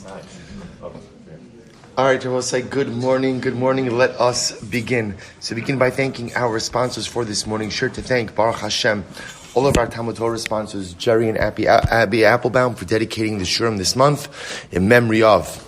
All right, I will say good morning. Let us begin. So begin by thanking our sponsors for this morning. Sure to thank Baruch Hashem, all of our Talmud Torah sponsors, Jerry and Abby Applebaum, for dedicating the Shurim this month in memory of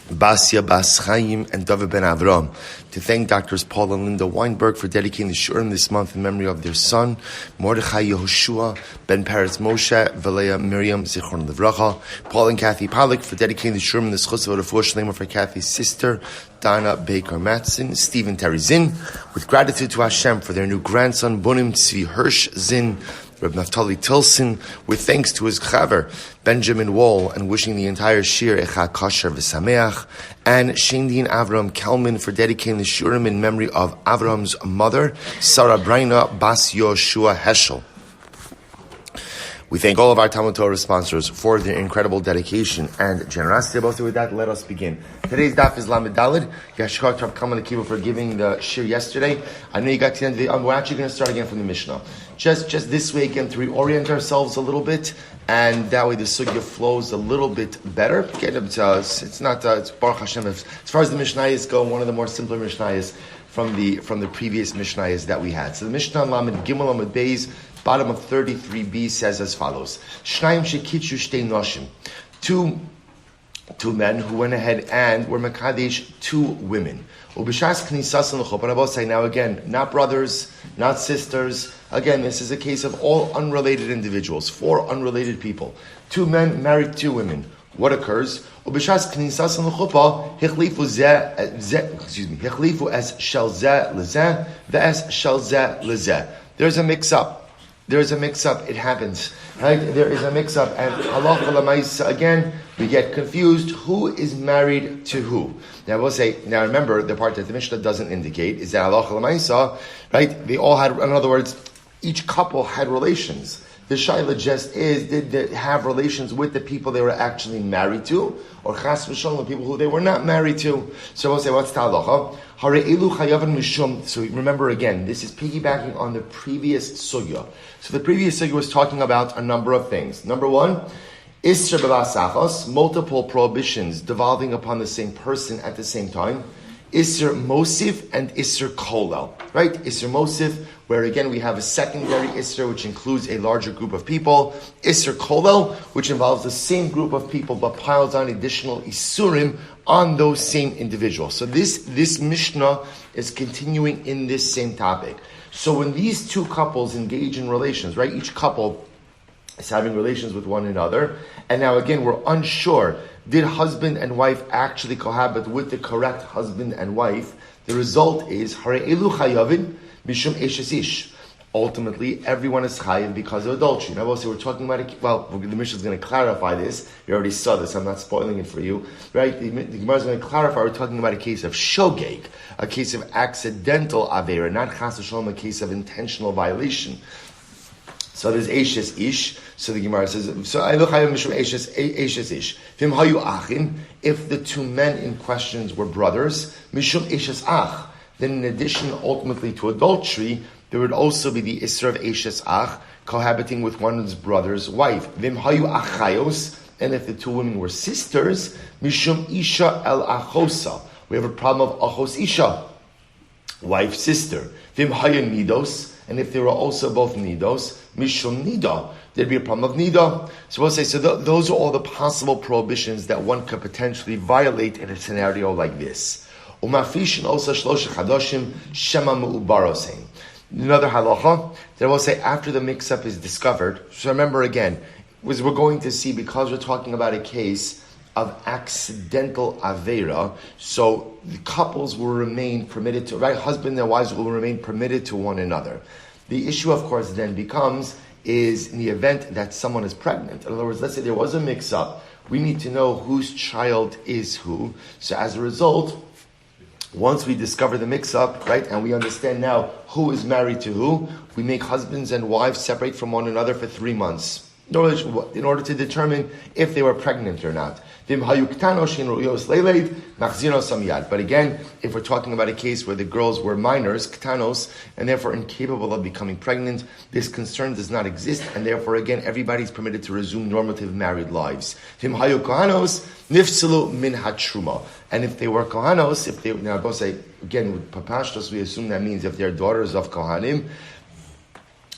Basya Bas Chaim and David Ben Avraham. To thank Doctors Paul and Linda Weinberg for dedicating the Shurim this month in memory of their son, Mordechai Yehoshua, Ben Peretz Moshe, Velea Miriam, Zichron Livracha. Paul and Kathy Pollack for dedicating the Shurim and the zchus of refuah sheileimah for Kathy's sister, Donna Baker-Matson, Stephen Teri Czinn, with gratitude to Hashem for their new grandson, Bunim Tzvi Hersch Czinn, Rabbi Naftali Tilson, with thanks to his chaver, Benjamin Wohl, and wishing the entire shir a Chag Kasher V'Sameach, and Shaindy and Avraham Kelman for dedicating the shurim in memory of Avraham's mother, Sara Braina, Bas Yehoshua Heschel. We thank all of our Talmud Torah sponsors for their incredible dedication and generosity. Also with that, let us begin. Today's daf is Lamed Daled. Yashkar Rav Kalman Akiva for giving the shir yesterday. I know you got to the end of the we're actually going to start again from the Mishnah. Just this way again to reorient ourselves a little bit, and that way the sugya flows a little bit better. It's Baruch Hashem. As far as the Mishnayos go, one of the more simpler Mishnayos from the previous Mishnayos that we had. So the Mishnah Lamed Gimel Lamed Beis, bottom of 33b, says as follows: Shnaim shekitchu shtei noshim, two men who went ahead and were mekadesh two women. Ubishas knisas l'chuppah. Now again, not brothers, not sisters. Again, this is a case of all unrelated individuals, four unrelated people. Two men married two women. What occurs? Ubishas knisas l'chuppah hichlifu es shel zeh lezeh ve'es shel zeh lezeh. There's a mix-up. It happens, right? There is a mix-up, and halacha l'maisa, again, we get confused. Who is married to who? Now we'll say. Now remember, the part that the Mishnah doesn't indicate is that halacha l'maisa, right? They all had, in other words, each couple had relations. The shayla just is, did they have relations with the people they were actually married to, or chas v'shalom, people who they were not married to? So we'll say, what's the halacha? So remember again, this is piggybacking on the previous sugya. So the previous sugya was talking about a number of things. Number one, isser b'vasachos, multiple prohibitions devolving upon the same person at the same time. Isser mosif and isser kolel, right? Isser mosif, where again we have a secondary isser which includes a larger group of people. Isser kolel, which involves the same group of people but piles on additional isurim on those same individuals. So this Mishnah is continuing in this same topic. So when these two couples engage in relations, right? Each couple is having relations with one another, and now again we're unsure, did husband and wife actually cohabit with the correct husband and wife? The result is hare'elu chayavin mishum eshes ish. Ultimately, everyone is chayiv because of adultery. Now, we're talking about the Mishnah is going to clarify this. You already saw this. I'm not spoiling it for you, right? The Gemara is going to clarify. We're talking about a case of shogeg, a case of accidental avera, not chas v'shalom, a case of intentional violation. So there's eshes ish. So the Gemara says, "So I look chayiv mishum eshes ish. V'im hayu achin." If the two men in questions were brothers, mishum eshes ach. Then, in addition, ultimately to adultery, there would also be the isra of eshes ach, cohabiting with one's brother's wife. V'im hayu achayos. And if the two women were sisters, mishum isha el achosa. We have a problem of achos isha, wife sister. V'im hayu nidos. And if they were also both nidos, mishum nida, there'd be a problem of nida. So we'll say, those are all the possible prohibitions that one could potentially violate in a scenario like this. Umafishin also shlosha chadoshim shema me'ubarosein. Another halacha that we'll say after the mix-up is discovered. So remember again, we're going to see, because we're talking about a case of accidental avera, so the couples will remain permitted to, right? Husband and wives will remain permitted to one another. The issue, of course, then becomes is in the event that someone is pregnant. In other words, let's say there was a mix-up. We need to know whose child is who. So as a result, once we discover the mix-up, right, and we understand now who is married to who, we make husbands and wives separate from one another for 3 months. in order to determine if they were pregnant or not. But again, if we're talking about a case where the girls were minors, ktanos, and therefore incapable of becoming pregnant, this concern does not exist, and therefore again, everybody's permitted to resume normative married lives. And if they were kohanos, now both say, again, with papashtos, we assume that means if they're daughters of kohanim,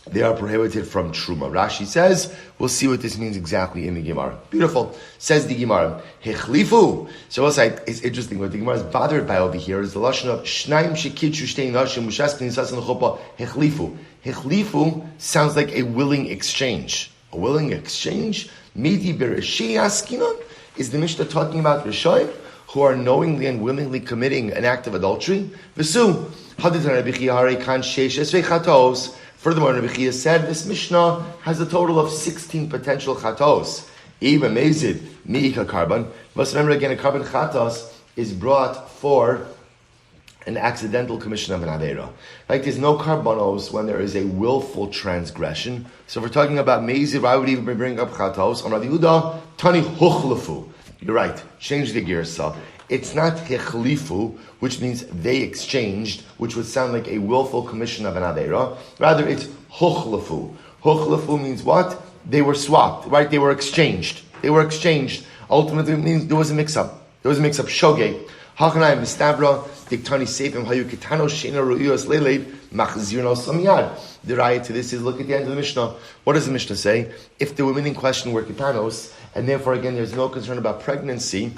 they are prohibited from truma. Rashi says, we'll see what this means exactly in the Gemara. Beautiful. Says the Gemara, hechlifu. So we'll say, it's interesting, what the Gemara is bothered by over here is the lashon of shnaim shekitshu shtei nashim mushas knisas in chuppah hechlifu. Hechlifu sounds like a willing exchange. A willing exchange? Midi bereshi askinon? Is the Mishnah talking about Rishonim who are knowingly and willingly committing an act of adultery? V'su, haditan Rabbi Chiyare kan sheishes vechatos. Furthermore, Rabbi Chia said this Mishnah has a total of 16 potential chatos. Even amazed, mi'ika carbon. Must remember again, a carbon chatos is brought for an accidental commission of an avera. Right? There's no carbonos when there is a willful transgression. So if we're talking about mezid, why would we even bring up chatos? On Rabbi Yehuda, tani huchlefu. You're right. Change the girsa. It's not hechlifu, which means they exchanged, which would sound like a willful commission of an avera. Rather, it's huchlefu. Huchlefu means what? They were swapped, right? They were exchanged. Ultimately, it means there was a mix-up. Shogeg. Hachanayim v'stavra diktani seifim hayu kitano sheina ru'iyos leleid machzirno samiyad. The raya to this is, look at the end of the Mishnah. What does the Mishnah say? If the women in question were kitanos, and therefore again there's no concern about pregnancy,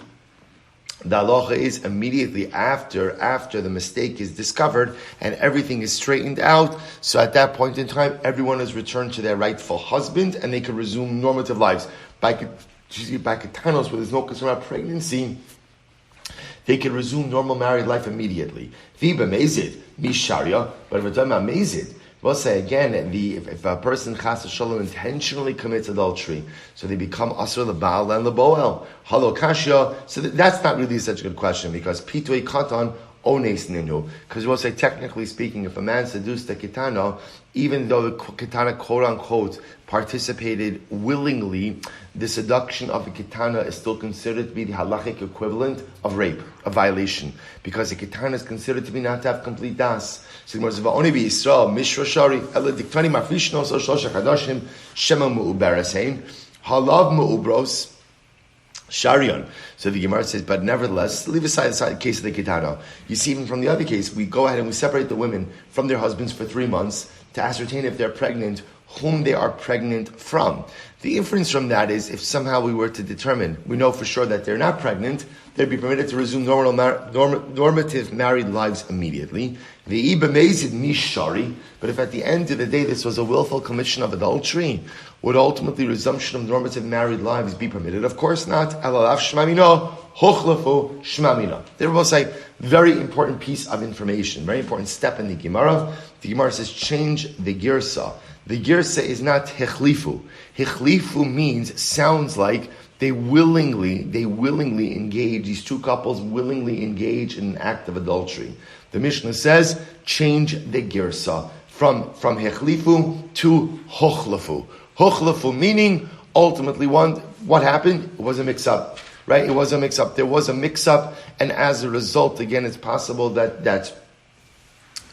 the halacha is immediately after the mistake is discovered and everything is straightened out. So at that point in time, everyone is returned to their rightful husband and they can resume normative lives. By kitanos, where there's no concern about pregnancy, they can resume normal married life immediately. Viba mezid, misharia, but if we're talking about mezid, we'll say again, if a person chas v'shalom intentionally commits adultery, so they become asur l'baal and l'boel, halo kashya. So that's not really such a good question, because pitui katan ones ninu. Because we'll say, technically speaking, if a man seduced a kitana, even though the kitana quote unquote participated willingly, the seduction of the kitana is still considered to be the halachic equivalent of rape, a violation, because the kitana is considered to be not to have complete das. So the Gemara says, "Va'oni b'Yisrael mishra shari ela diktani mafrishno so shosha chadashim shema mu'ubarasein halav mu'ubros sharion." So the Gemara says, but nevertheless, leave aside the case of the kitana. You see, even from the other case, we go ahead and we separate the women from their husbands for 3 months to ascertain if they're pregnant, whom they are pregnant from. The inference from that is, if somehow we were to determine, we know for sure that they're not pregnant, they'd be permitted to resume normative married lives immediately. But if at the end of the day this was a willful commission of adultery, would ultimately resumption of normative married lives be permitted? Of course not. They both say, very important piece of information, very important step in the Gemara. The Gemara says, change the girsa. The girsa is not hechlifu. Hechlifu sounds like they willingly engage, these two couples willingly engage in an act of adultery. The Mishnah says, change the girsa from hechlifu to hochlafu. Hochlafu meaning, ultimately, what happened? It was a mix-up. Right? It was a mix-up. There was a mix-up, and as a result, again, it's possible that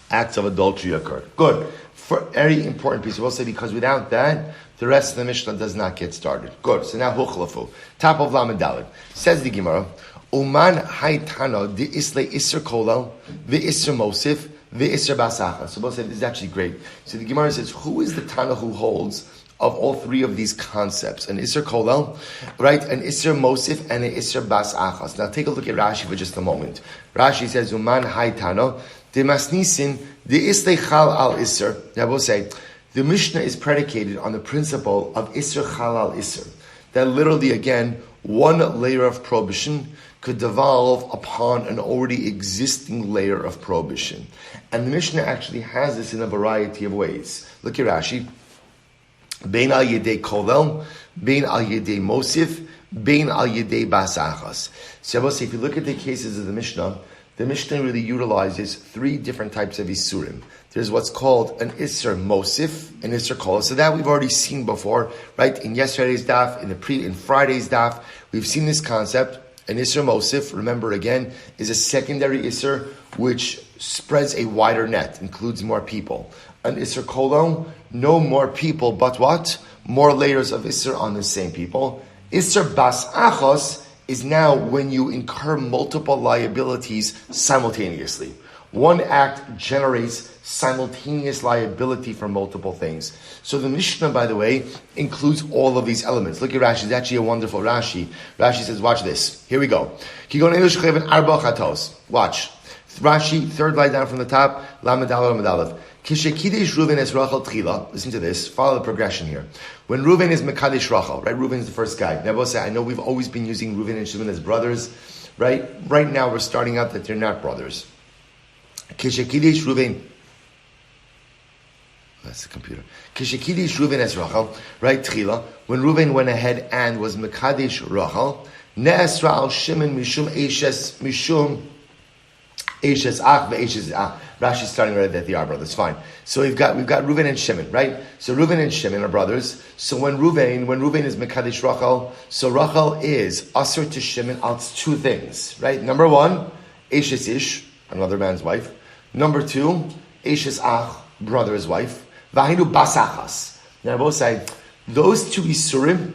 acts of adultery occurred. Good. For very important piece. We'll say, because without that, the rest of the Mishnah does not get started. Good. So now, hochlafu. Top of Lamed Daled. Says the Gemara, Uman haytano di isle isser kolel, the isser mosif, the isser basacha. So we'll say, this is actually great. So the Gemara says, who is the Tana who holds of all three of these concepts? An Isser Kolel, right? An Isser Mosif, and an Isser Bas Achas. Now take a look at Rashi for just a moment. Rashi says, Uman Haytano, de Masnisin, de Isle Chal al Isser. Now we'll say, the Mishnah is predicated on the principle of Isser Chal al Isser. That literally, again, one layer of prohibition could devolve upon an already existing layer of prohibition. And the Mishnah actually has this in a variety of ways. Look at Rashi. Bein al yedei kolel, bein al yedei mosif, bein al yedei bas achas. So I will say, if you look at the cases of the Mishnah, the Mishnah really utilizes three different types of isurim. There's what's called an isur mosif, an isur kol. So that we've already seen before, right? In yesterday's daf, in Friday's daf, we've seen this concept. An isur mosif, remember again, is a secondary isur which spreads a wider net, includes more people. An isur kolon, no more people, but what? More layers of isur on the same people. Isur bas achos is now when you incur multiple liabilities simultaneously. One act generates simultaneous liability for multiple things. So the Mishnah, by the way, includes all of these elements. Look at Rashi. It's actually a wonderful Rashi. Rashi says, watch this. Here we go. Watch. Rashi, third line down from the top. Listen to this. Follow the progression here. When Reuven is Mekadesh Rachel, right? Reuven is the first guy. Now, I know we've always been using Reuven and Shimon as brothers, right? Right now, we're starting out that they're not brothers. Kishekidish Reuven. That's the computer. Kishekidish Reuven as Rachel, right? Tchila. When Reuven went ahead and was Mekadesh Rachel, Ne'esra al Shimon Mishum Eishes Ach ve'Eishes Ach. Rashi's starting right at the R brothers. Fine. So we've got Reuven and Shimon, right? So Reuven and Shimon are brothers. So when Reuven is Mekadesh Rachel, so Rachel is Asur to Shimon on two things, right? Number one, Eishes Ish, another man's wife. Number two, Eishes Ach, brother's wife. Vahinu Basachas. Now both say those two Isurim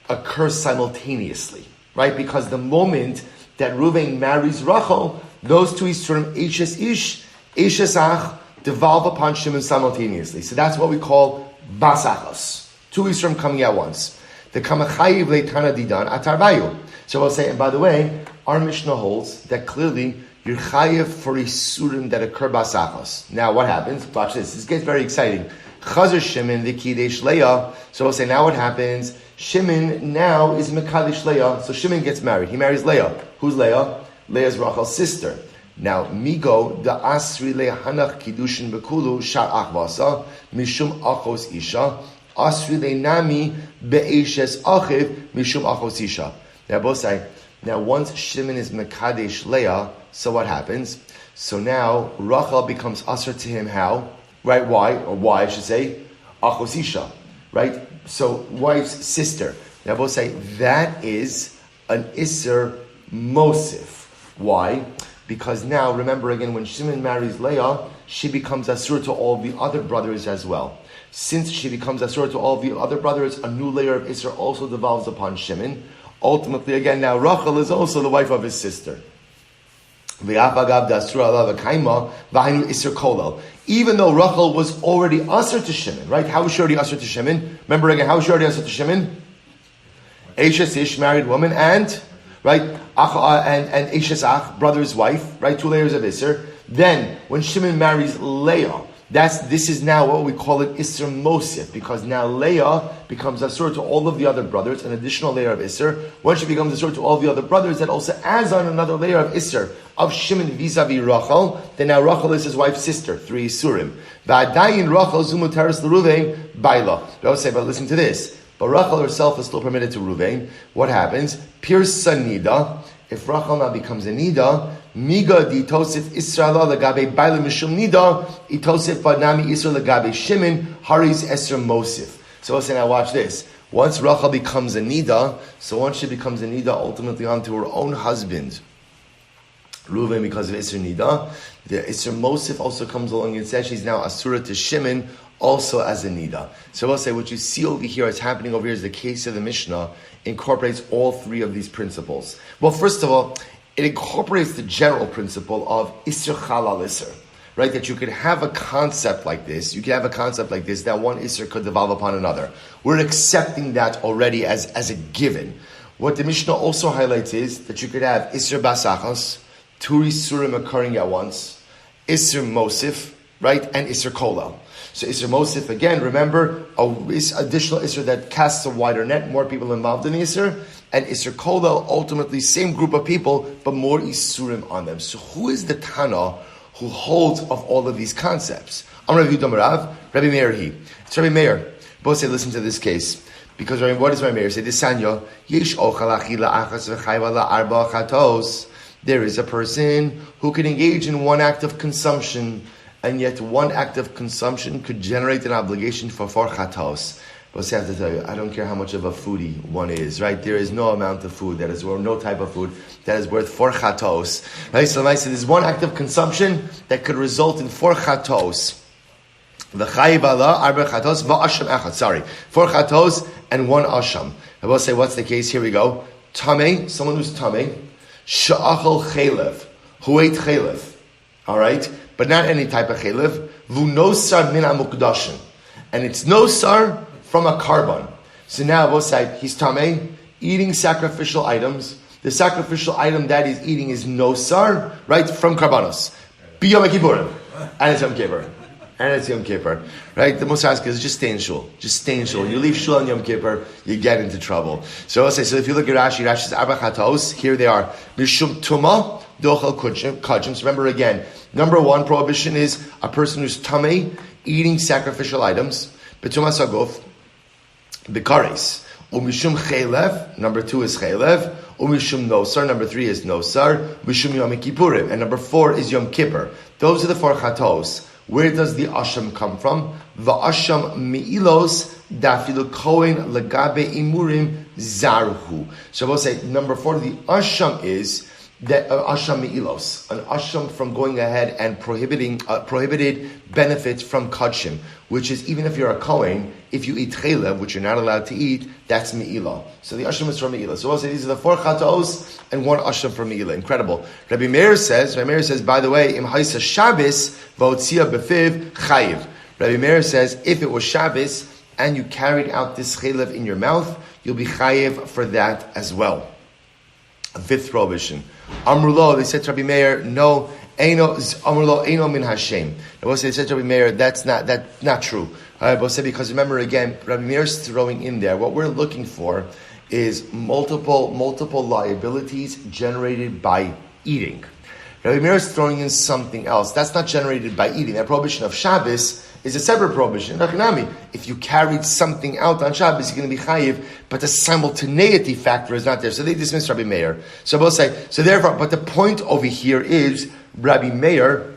occur simultaneously, right? Because the moment that Reuven marries Rachel, those two Isurim, Eishes Ish, Eishes Ach, devolve upon Shimon simultaneously. So that's what we call Basachas. Two Isurim coming at once. The Kamachayiv Leitana Didan Atarvayu. So we'll say, and by the way, our Mishnah holds that clearly you're chayiv for Isurim that occur Basachas. Now what happens? Watch this. This gets very exciting. Chazer Shimon the Kidesh Leah. So we'll say, now what happens? Shimon now is Mekadesh Leah. So Shimon gets married. He marries Leah. Who's Leah? Leah's Rachel's sister. Now, Migo, the Asri Lehanach Kiddushin Bekulu, Shar Achvasa, Mishum Achos Isha, Asri Lehnami Be'eshes Achiv, Mishum Achos Isha. Now, both say, now once Shimon is Mekadesh Leah, so what happens? So now, Rachel becomes Asr to him, how? Right, why? Or why, I should say, Achos Isha. Right? So, wife's sister. Now, both say, that is an Isser Mosif. Why? Because now, remember again, when Shimon marries Leah, she becomes Asur to all the other brothers as well. Since she becomes Asur to all the other brothers, a new layer of Isser also devolves upon Shimon. Ultimately, again, now Rachel is also the wife of his sister. Even though Rachel was already Asur to Shimon, right? How was she already Asur to Shimon? Remember again, how was she already Asur to Shimon? Eishes Ish, married woman, and right, and Eishes Ach, brother's wife, right, two layers of Isser. Then, when Shimon marries Leah, this is now what we call it Isser Mosif, because now Leah becomes Asur to all of the other brothers, an additional layer of Isser. When she becomes Asur to all the other brothers, that also adds on another layer of Isser of Shimon vis-a-vis Rachel. Then now Rachel is his wife's sister, 3 Isurim. Va'adayin Rachel zumu teres l'Ruvein baila. They'll say, but listen to this. But Rachel herself is still permitted to Ruvain. What happens? Pirsa nida. If Rachel now becomes a nida, miga di tosif Israel legabe baila mishum nida, itosif badnami Israel legabe Shimon haris eser mosif. So we'll say, now watch this. Once Rachel becomes a nida, so once she becomes a nida, ultimately onto her own husband, Ruvain, because of Isser nida, the Isser mosif also comes along and says she's now asura to Shimon, also as a nida. So we'll say what you see over here, what's happening over here is the case of the Mishnah incorporates all three of these principles. Well, first of all, it incorporates the general principle of Isser Chalal Isser, right? That you could have a concept like this, that one Isser could devolve upon another. We're accepting that already as a given. What the Mishnah also highlights is that you could have Isser Basachas, two Isurim occurring at once, Isser Mosif, right, and Isser Kolal. So Isser Mosif, again, remember, is additional Isser that casts a wider net, more people involved in the Isser, and Isser Kolal, ultimately same group of people, but more Isurim on them. So who is the Tana who holds of all of these concepts? I'm Rabbi Yudam Rabbi Meir he. It's Rabbi Meir. Both say, listen to this case. Because what does Rabbi Meir say? This Sanya, Yesh ochal achila achas v'chayva la'arba chatos. there is a person who can engage in one act of consumption, and yet one act of consumption could generate an obligation for chatos. But I have to tell you, I don't care how much of a foodie one is, right? There is no amount of food that is, or no type of food that is worth 4 chatos, right? So there's one act of consumption that could result in 4 chatos. The chayiv Allah, arba chatos, va'asham echad. Sorry, 4 chatos and 1 asham. I will say, what's the case? Here we go. Tameh, someone who's tameh, sha'achal chaylev, who ate chaylev, all right, but not any type of chaylev. V'nosar min amukdashin, and it's nosar from a carbon. So now both sides, he's tameh, eating sacrificial items. The sacrificial item that he's eating is nosar, right, from karbanos. B'yom kippurim, and it's Yom Kippur. And it's Yom Kippur, right? The most ask is just stay in shul. Just stay in shul. You leave shul on Yom Kippur, you get into trouble. So I'll say, so if you look at Rashi says arba chatos, here they are. Mishum tuma dochel kajim. So remember again, number 1 prohibition is a person who's tamei, eating sacrificial items. Betuma sagof, bekares. Umishum chaylev, number 2 is chaylev. Umishum nosar, number 3 is nosar. Mishum Yom Kippurim, and number 4 is Yom Kippur. Those are the 4 chatos. Where does the asham come from? The asham mi'ilos dafilu kohen legabe imurim zarhu. So we'll say number 4. The asham is that asham mi'ilos, an asham from going ahead and prohibited benefits from kachim, which is even if you're a kohen, if you eat chaylev, which you're not allowed to eat, that's mi'ilah. So the asham is from mi'ilah. So we'll say these are the 4 chatos and 1 asham from mi'ilah. Incredible. Rabbi Meir says, by the way, im haisa Shabbos v'otzia befiv chayiv. Rabbi Meir says, if it was Shabbos and you carried out this chaylev in your mouth, you'll be chayiv for that as well. A 5th prohibition. Amrulo, they said to Rabbi Meir, no, Amrulo eino min Hashem. They said to Rabbi Meir, that's not true. Because remember again, Rabbi Meir is throwing in there, what we're looking for is multiple liabilities generated by eating. Rabbi Meir is throwing in something else. That's not generated by eating. That prohibition of Shabbos is a separate prohibition. If you carried something out on Shabbos, you're going to be chayiv, but the simultaneity factor is not there. So they dismiss Rabbi Meir. So both say, so therefore, but the point over here is Rabbi Meir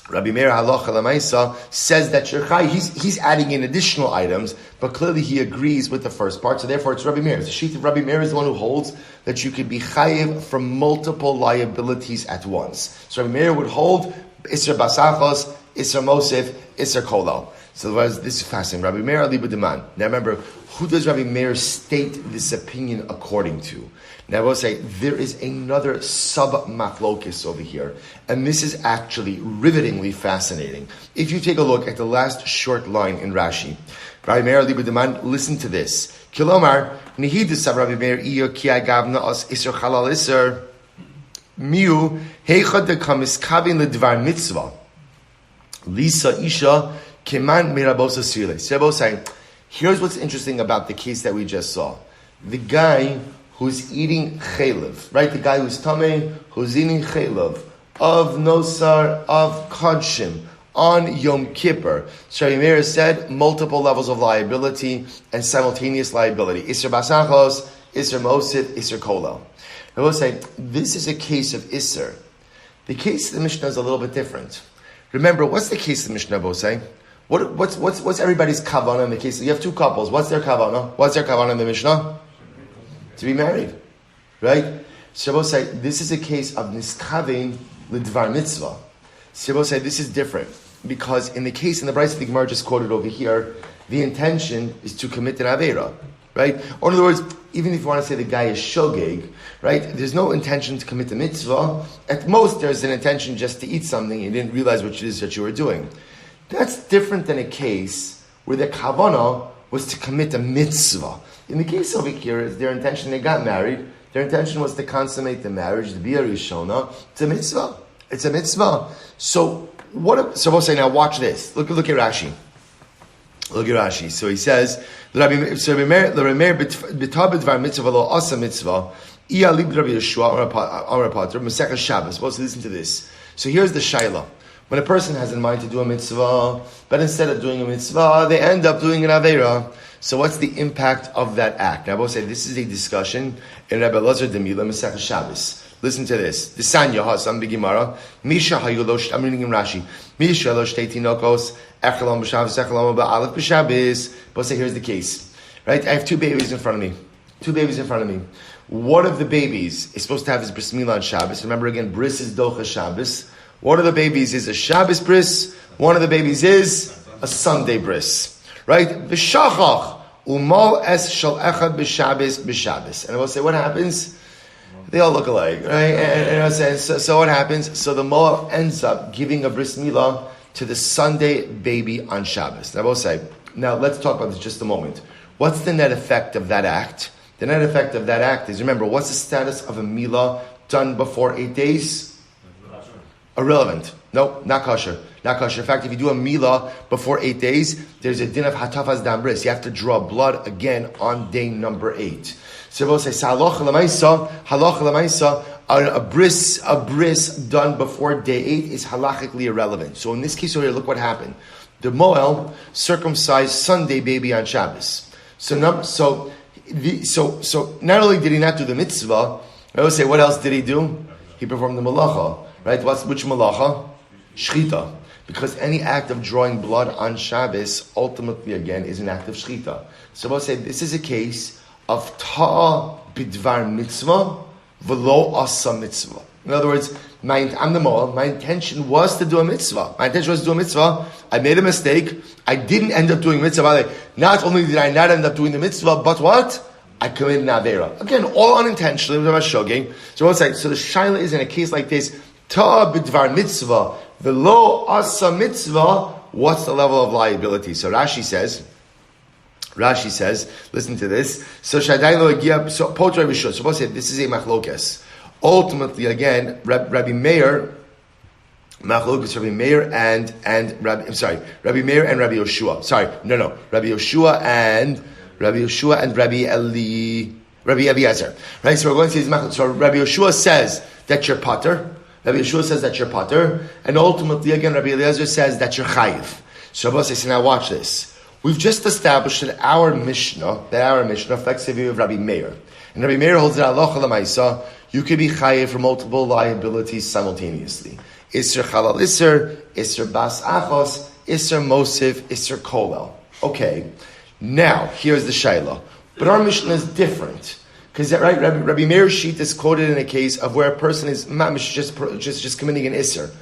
halacha l'maisa says that you're chayiv. He's adding in additional items, but clearly he agrees with the first part. So therefore, it's Rabbi Meir. The sheet of Rabbi Meir is the one who holds that you could be chayiv from multiple liabilities at once. So Rabbi Meir would hold Isra Basachos, Isra Mosif, Isra Kolal. So this is fascinating. Rabbi Meir Ali B'Deman. Now remember, who does Rabbi Meir state this opinion according to? Now I will say, there is another sub-machlokis over here. And this is actually rivetingly fascinating. If you take a look at the last short line in Rashi, Rabbi Meir Ali B'Deman, listen to this. Kilomar, Nihidus Rabbi Meir Iyo Ki Agavna Os Isra Chalal Isra Miu Heichad Dekamis Kavin Ledvar Mitzvah Lisa Isha Keman Mirabosa Sile. So saying, here's what's interesting about the case that we just saw. The guy who's eating chaylev, right? The guy who's tamei, who's eating chaylev of nosar, of kodshim, on Yom Kippur. So Rabbi Meir said multiple levels of liability and simultaneous liability. Isser basachos, Isser mosif, Isser kolel. I will say, this is a case of Isser. The case of the Mishnah is a little bit different. Remember, what's the case of the Mishnah, Bosai? What's everybody's kavanah in the case? You have 2 couples. What's their kavanah? What's their kavanah in the Mishnah? To be married, right? Shabbos say this is a case of niskavin l'dvar mitzvah. Shabbos say this is different because in the case in the Brayso the Gemara just quoted over here, the intention is to commit an avera, right? Or in other words, even if you want to say the guy is shogeg, right? There's no intention to commit the mitzvah. At most, there's an intention just to eat something. You didn't realize what it is that you were doing. That's different than a case where the kavanah was to commit a mitzvah. In the case over here, is their intention, they got married, their intention was to consummate the marriage, the bia rishona. It's a mitzvah. It's a mitzvah. So we'll say, now watch this. Look at Rashi. Look at Rashi. So he says, listen to this. So here's the shayla. When a person has in mind to do a mitzvah, but instead of doing a mitzvah, they end up doing an aveira. So what's the impact of that act? Now I will say this is a discussion in Rabbi Elazar Demila Masechah Shabbos. Listen to this. The Sanya Hasam B'Gemara. Misha Hayulosh. I'm reading in Rashi. Misha Hayulosh Teitinokos. Echelam B'Shabbos. Echelam B'Alef B'Shabbos. But say here's the case. Right? I have two babies in front of me. One of the babies is supposed to have his bris milah on Shabbos. Remember again, bris is docha Shabbos. One of the babies is a Shabbos bris. One of the babies is a Sunday bris. Right? V'shachach umal es shal echad b'Shabbos. And I will say, what happens? They all look alike, right? And I was saying, so what happens? So the Moel ends up giving a bris milah to the Sunday baby on Shabbos. And I will say, now let's talk about this just a moment. What's the net effect of that act? The net effect of that act is, remember, what's the status of a milah done before 8 days? Irrelevant. No, not kosher. Not kosher. In fact, if you do a milah before 8 days, there's a din of hatafas dam bris. You have to draw blood again on day number 8. So we'll say, halacha l'maisa, a bris done before day 8 is halachically irrelevant. So in this case over here, look what happened. The Moel circumcised Sunday baby on Shabbos. So not only did he not do the mitzvah, I would say, what else did he do? He performed the malacha, right? Which malacha? Shchita. Because any act of drawing blood on Shabbos, ultimately again, is an act of shchita. So I would say, this is a case of ta'a bidvar mitzvah, v'lo asa mitzvah. In other words, I'm the Moel. My intention was to do a mitzvah. I made a mistake. I didn't end up doing mitzvah. Not only did I not end up doing the mitzvah, but what? I committed an avera. Again, all unintentionally. So what's that? So the sheileimah is in a case like this. Ta b'dvar mitzvah, v'lo asa mitzvah. What's the level of liability? So Rashi says, listen to this. So Shaddai lo agia. So potra rishon. So what's it? This is a machlokes. Ultimately, again, Rabbi Meir, machlokes Rabbi Meir and Rabbi Meir and Rabbi Yehoshua. Rabbi Yehoshua and Rabbi Eliezer. Right? So we're going to see his machlokes. So Rabbi Yehoshua says that you're pater. And ultimately, again, Rabbi Eliezer says that you're chayiv. So Rabbi says, now watch this. We've just established that our Mishnah reflects the view of Rabbi Meir. And Rabbi Meir holds that halacha l'maisa, you could be chayiv for multiple liabilities simultaneously. Isser chalal isser bas achos, isser mosif, isser kolel. Okay, now here's the shayla. But our Mishnah is different. Because right, Rabbi Meir's sheet is quoted in a case of where a person is just committing an isser.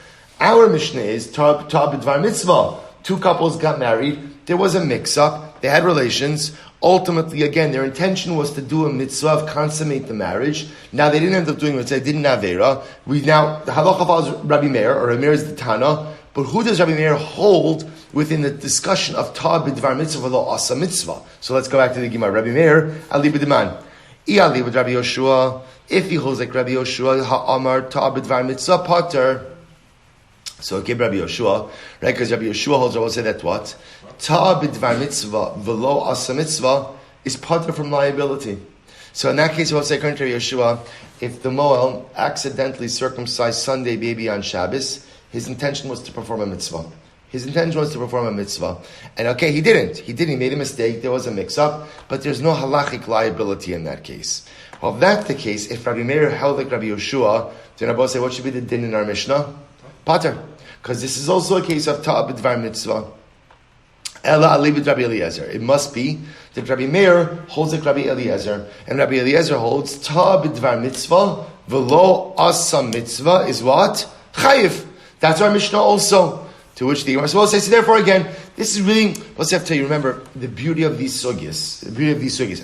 Our Mishnah is ta b'dvar mitzvah. Two couples got married. There was a mix-up. They had relations. Ultimately, again, their intention was to do a mitzvah, consummate the marriage. Now they didn't end up doing mitzvah, they didn't have avera. The halacha follows Rabbi Meir, or Rabbi Meir is the Tana. But who does Rabbi Meir hold within the discussion of ta b'dvar mitzvah lo asa mitzvah? So let's go back to the Gemara. Rabbi Meir, ali b'deman. Ali with Rabbi Yehoshua. If he holds like Rabbi Yehoshua, ha'amar ta b'dvar mitzvah pater. So okay, Rabbi Yehoshua, right? Because Rabbi Yehoshua holds, I will say that what? Ta b'dvar mitzvah v'lo asa mitzvah is pater from liability. So in that case, I will say, according to Rabbi Yehoshua, if the Moel accidentally circumcised Sunday baby on Shabbos, his intention was to perform a mitzvah. And okay, he didn't. He made a mistake. There was a mix-up. But there's no halachic liability in that case. Well, if that's the case, if Rabbi Meir held like Rabbi Yehoshua, then Rabbi say, what should be the din in our Mishnah? Pater. Because this is also a case of ta b'dvar mitzvah. Ella alibid Rabbi Eliezer. It must be that Rabbi Meir holds like Rabbi Eliezer. And Rabbi Eliezer holds ta b'dvar mitzvah, v'lo asa mitzvah is what? Chayiv. That's our Mishnah also. To which the Yevamos says, so therefore again, this is really, let's have to tell you, remember, the beauty of these sugyas,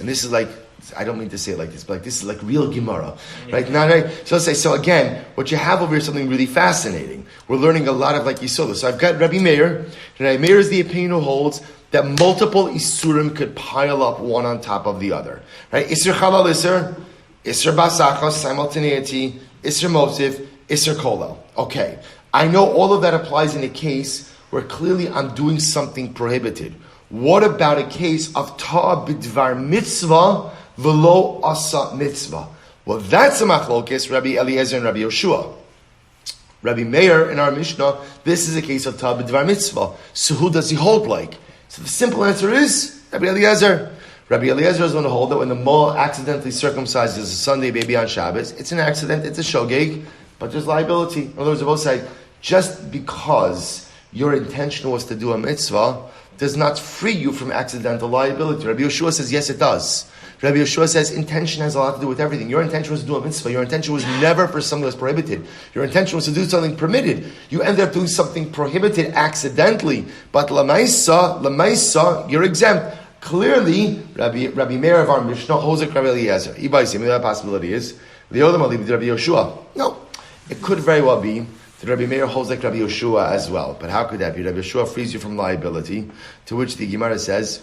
and this is like, I don't mean to say it like this, but like this is like real Gemara, right? Now, right? So let's say, so again, what you have over here is something really fascinating. We're learning a lot of like Yisod. So I've got Rabbi Meir, and Rabbi Meir is the opinion who holds that multiple Isurim could pile up one on top of the other, right? Isser Chalal Isser Bas Achos, simultaneity, Isser Mosif, Isser Kolel. Okay. I know all of that applies in a case where clearly I'm doing something prohibited. What about a case of ta b'dvar mitzvah v'lo asa mitzvah? Well, that's a machlokes, Rabbi Eliezer and Rabbi Yehoshua. Rabbi Meir in our Mishnah, this is a case of ta b'dvar mitzvah. So who does he hold like? So the simple answer is Rabbi Eliezer. Rabbi Eliezer is going to hold that when the mole accidentally circumcises a Sunday baby on Shabbos, it's an accident, it's a shogeg, but there's liability. In other words, they both say, just because your intention was to do a mitzvah does not free you from accidental liability. Rabbi Yehoshua says, yes, it does. Rabbi Yehoshua says intention has a lot to do with everything. Your intention was to do a mitzvah. Your intention was never for something that was prohibited. Your intention was to do something permitted. You ended up doing something prohibited accidentally. But lamaisa, you're exempt. Clearly, Rabbi Meir of our Mishnah holds like Rabbi Eliezer. Maybe that possibility is the other Rabbi Yehoshua. No, it could very well be that Rabbi Meir holds like Rabbi Yehoshua as well. But how could that be? Rabbi Yehoshua frees you from liability, to which the Gemara says,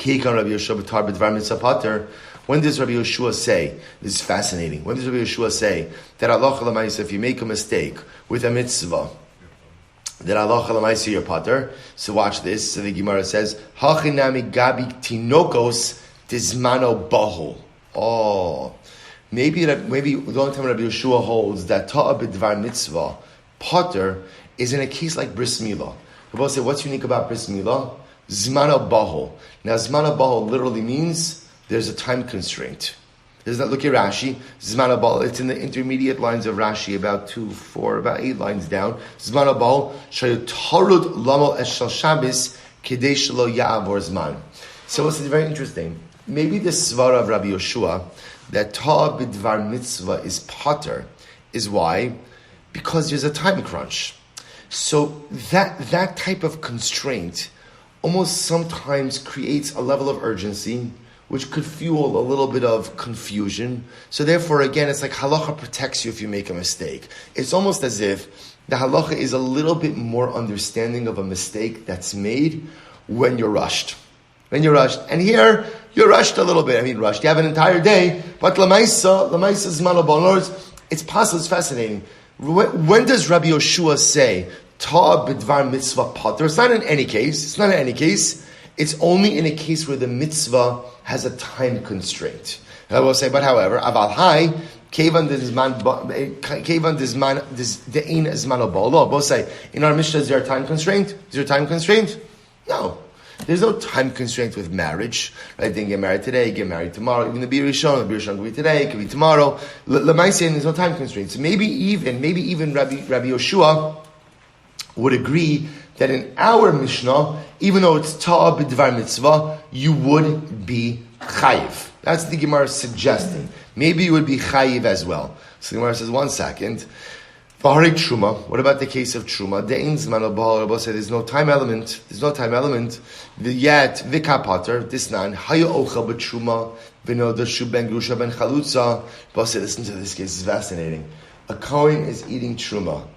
when does Rabbi Yehoshua say, this is fascinating, when does Rabbi Yehoshua say that Allah L'maisa, if you make a mistake with a mitzvah, that Allah L'maisa your pater? So watch this. So the Gemara says, Hachinami gabi tinokos tizmano bahol. Oh, maybe the only time Rabbi Yehoshua holds that ta'a b'dvar mitzvah pater is in a case like bris milah. Rabbi say, what's unique about bris milah? Zmano bahol. Now, zmano bahol literally means there's a time constraint. There's that. Look at Rashi. Zmano bahol. It's in the intermediate lines of Rashi, about 8 lines down. Zmano bahol shayotarud lamo eshal Shabbos kedei shelo ya'avor zman. So it's very interesting. Maybe the svara of Rabbi Yehoshua that ta'a b'dvar mitzvah is pater is why? Because there's a time crunch. So that type of constraint almost sometimes creates a level of urgency which could fuel a little bit of confusion. So therefore, again, it's like halacha protects you if you make a mistake. It's almost as if the halacha is a little bit more understanding of a mistake that's made when you're rushed. And here, you're rushed a little bit. I mean, rushed. You have an entire day, but lamaisa zman ha'bonors. It's possible. It's fascinating. When does Rabbi Yehoshua say ta b'dvar mitzvah pater? It's not in any case. It's only in a case where the mitzvah has a time constraint. I will say, but however, aval hai kevan dezman de'ein zman ha'bolo. Both say in our Mishnah, is there a time constraint? Is there a time constraint? No. There's no time constraint with marriage, right? They can get married today, get married tomorrow. Even the Bir Rishon could be today, it could be tomorrow. L'maiseh, there's no time constraints. So maybe even Rabbi Yehoshua would agree that in our Mishnah, even though it's ta'a b'dvar mitzvah, you would be chayiv. That's the Gemara suggesting. Maybe you would be chayiv as well. So the Gemara says, 1 second. Truma. What about the case of Truma? There's no time element. Yet vikapater disnan hayo ochel b'Truma v'nodashu ben grusha ben chalutza. Listen to this case. It's fascinating. A Kohen is eating Truma.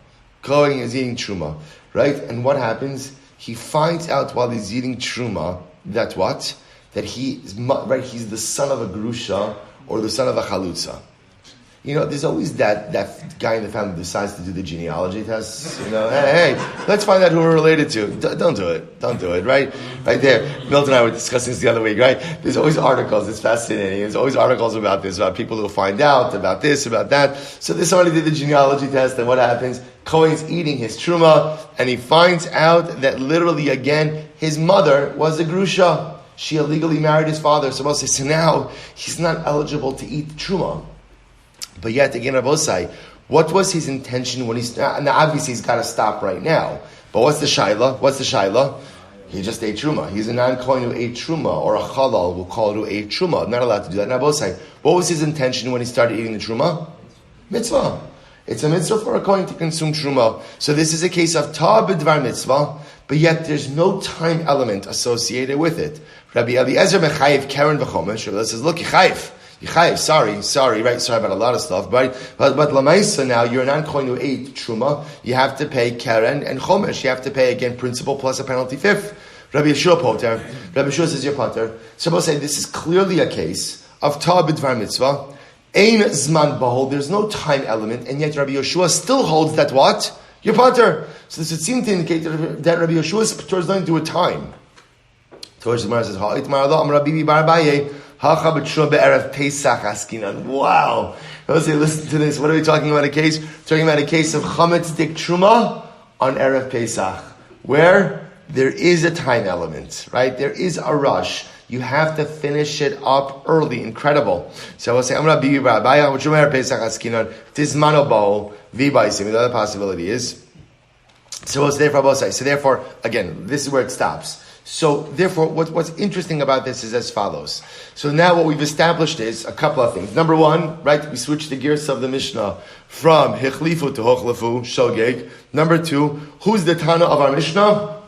Right? And what happens? He finds out while he's eating Truma that what? That he's the son of a grusha or the son of a chalutza. You know, there's always that guy in the family who decides to do the genealogy tests. You know, hey, let's find out who we're related to. Don't do it, right? Right there. Milton and I were discussing this the other week, right? There's always articles. It's fascinating. There's always articles about this, about people who find out, about this, about that. So this already did the genealogy test, and what happens? Kohen's eating his truma, and he finds out that literally, again, his mother was a grusha. She illegally married his father. So now he's not eligible to eat truma. But yet again, Rabosai, what was his intention when now obviously he's got to stop right now. But what's the sheileimah? He just ate truma. He's a non-kohen who ate truma, or a chalal will call it who ate truma. Not allowed to do that. Rabosai, what was his intention when he started eating the truma? Mitzvah. It's a mitzvah for a kohen to consume truma. So this is a case of ta b'dvar mitzvah, but yet there's no time element associated with it. Rabbi Eliezer mechayiv keren v'chomesh. Rabbi says, look, Yechayiv, sorry, right? Sorry about a lot of stuff, right? But lamaisa now, you're a non-kohen who ate truma. You have to pay keren and chomesh. You have to pay again principal plus a penalty fifth. Rabbi Yehoshua poter. Rabbi Yehoshua says you're poter. So we'll say this is clearly a case of ta b'dvar mitzvah. Ein zman bahol. There's no time element, and yet Rabbi Yehoshua still holds that what? You're poter. So this would seem to indicate that Rabbi Yehoshua's poter is going to do a time. Torah Gemara says, wow. Listen to this. What are we talking about? We're talking about a case of chametz dik truma on Erev Pesach, where there is a time element, right? There is a rush. You have to finish it up early. Incredible. So I will say, I'm Rabbi Rabbi, which Pesach Askinon, Tizmano Bowl, V'Baisim. The other possibility is, so therefore, again, this is where it stops. So therefore, what's interesting about this is as follows. So now what we've established is a couple of things. Number one, right, we switched the gears of the Mishnah from Hichlifu to Hochlefu, Shogeg. Number two, who's the Tana of our Mishnah?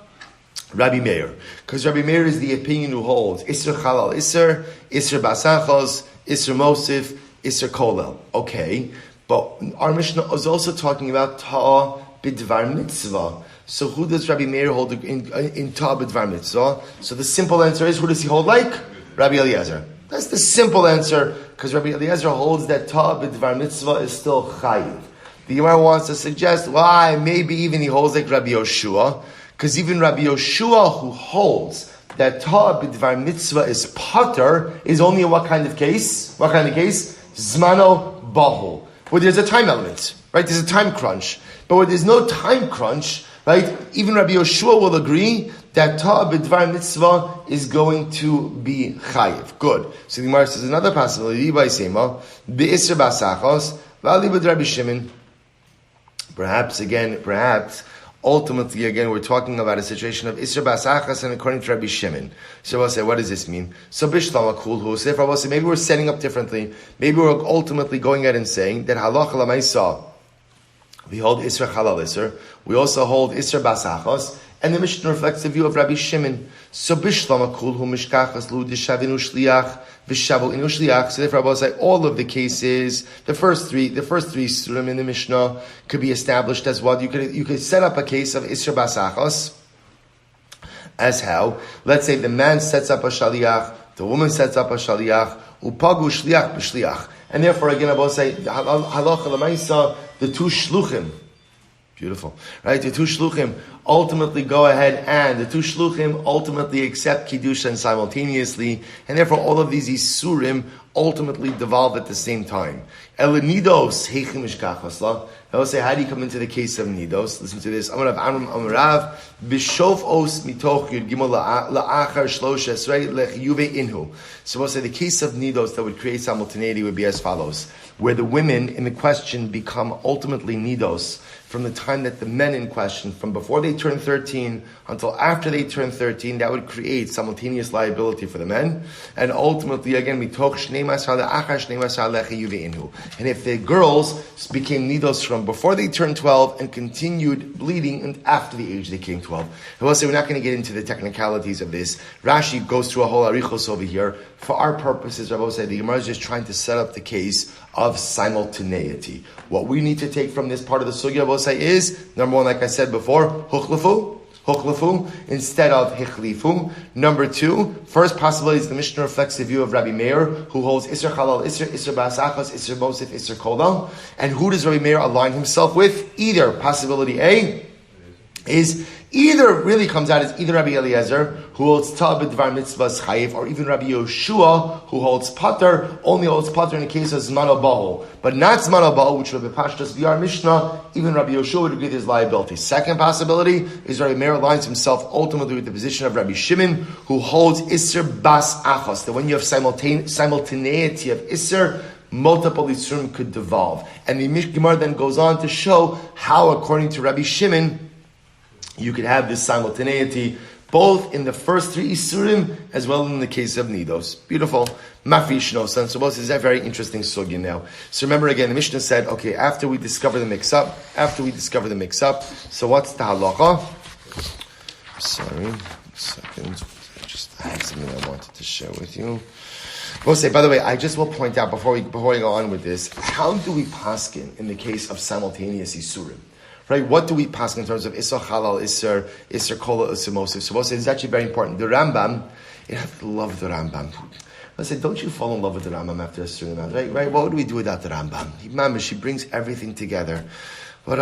Rabbi Meir. Because Rabbi Meir is the opinion who holds Isser Chalal Isser, Isser Basachos, Isser Mosif, Isser Kolel. Okay, but our Mishnah is also talking about Ta'a Bidvar Mitzvah. So who does Rabbi Meir hold in Ta'a Bidvar Mitzvah? So the simple answer is, who does he hold like? Rabbi Eliezer. That's the simple answer, because Rabbi Eliezer holds that Ta'a Bidvar Mitzvah is still chayiv. The Gemara wants to suggest why maybe even he holds like Rabbi Yehoshua, because even Rabbi Yehoshua, who holds that Ta'a Bidvar Mitzvah is pater, is only in what kind of case? What kind of case? Zmano Bahul, where there's a time element, right? There's a time crunch. But where there's no time crunch, right? Even Rabbi Yehoshua will agree that Ta'a B'dvar Mitzvah is going to be chayiv. Good. So the Gemara says another possibility by Sema, Be'isr Basachos, V'ali B'd Rabbi Shimon. Perhaps, ultimately, we're talking about a situation of Isra Basachas and according to Rabbi Shimon. So we'll say, what does this mean? So Bishlama Kulhu. So therefore, we'll say, maybe we're setting up differently. Maybe we're ultimately going ahead and saying that Halacha L'Maisa, we hold Isra Chalal Isra. We also hold Isra Basachos. And the Mishnah reflects the view of Rabbi Shimon. So Bishlama Kulhu Mishkachas Lu Dishavinu Shliach Vishavu Inu Shliach. So therefore, I will say all of the cases, the first three surim in the Mishnah could be established as what you could set up a case of Isra Basachos. As how? Let's say the man sets up a shaliach, the woman sets up a shaliach, upagu shliach b'shliach. And therefore, again, I will say, halacha l'maisa, the two shluchim, beautiful, right? The two shluchim ultimately go ahead and the two shluchim ultimately accept Kiddushin simultaneously, and therefore all of these isurim ultimately devolve at the same time. Elenidos heichim ishkachasla. I will say, how do you come into the case of nidos? Listen to this. Amarav Amarav bishof os mitoch yud gimel la'achar shlosha esrei lechiyuve inhu. So we'll say the case of nidos that would create simultaneity would be as follows: where the women in the question become ultimately nidos from the time that the men in question, from before they turn 13 until after they turn 13, that would create simultaneous liability for the men. And ultimately, again, mitoch shnei masar la'achar shnei masar lechiyuve inhu. And if the girls became nidos from before they turned 12 and continued bleeding and after the age they came 12. I will say we're not going to get into the technicalities of this. Rashi goes through a whole arichos over here. For our purposes, Rabbi said the Gemara is just trying to set up the case of simultaneity. What we need to take from this part of the sugya, Rabbi say, is number one, like I said before, huchlefu instead of hichlifu. Number two, first possibility is the Mishnah reflects the view of Rabbi Meir, who holds Isser Chalal Isser, Isser Basachas, Isser Mosif, Isser Kolal. And who does Rabbi Meir align himself with? Either possibility A is either really comes out as either Rabbi Eliezer, who holds Ta'a B'dvar Mitzvahs Chayiv, or even Rabbi Yehoshua, who holds Pater, only holds Pater in the case of Zmano Bahul, but not Zmano Bahul, which would be Pashtas v'yar Mishnah. Even Rabbi Yehoshua would agree there's liability. Second possibility is Rabbi Meir aligns himself ultimately with the position of Rabbi Shimon, who holds Isser Bas Achos, that when you have simultaneity of Isser, multiple Isurim could devolve. And the Gemara then goes on to show how, according to Rabbi Shimon, you could have this simultaneity both in the first three Isurim as well in the case of Nidos. Beautiful. Mafish no sense. So this is a very interesting sugya now. So remember again, the Mishnah said, okay, after we discover the mix-up, so what's the halacha? Sorry, a second. I have something I wanted to share with you. We'll say, by the way, I just will point out before we go on with this, how do we paskin in the case of simultaneous Isurim? Right? What do we pass in terms of Isser Chalal, Isser Kola, Isser Mosif? So we'll say it's actually very important. The Rambam, I love the Rambam. I said, don't you fall in love with the Rambam after a certain amount, right? What would we do without the Rambam? She brings everything together. What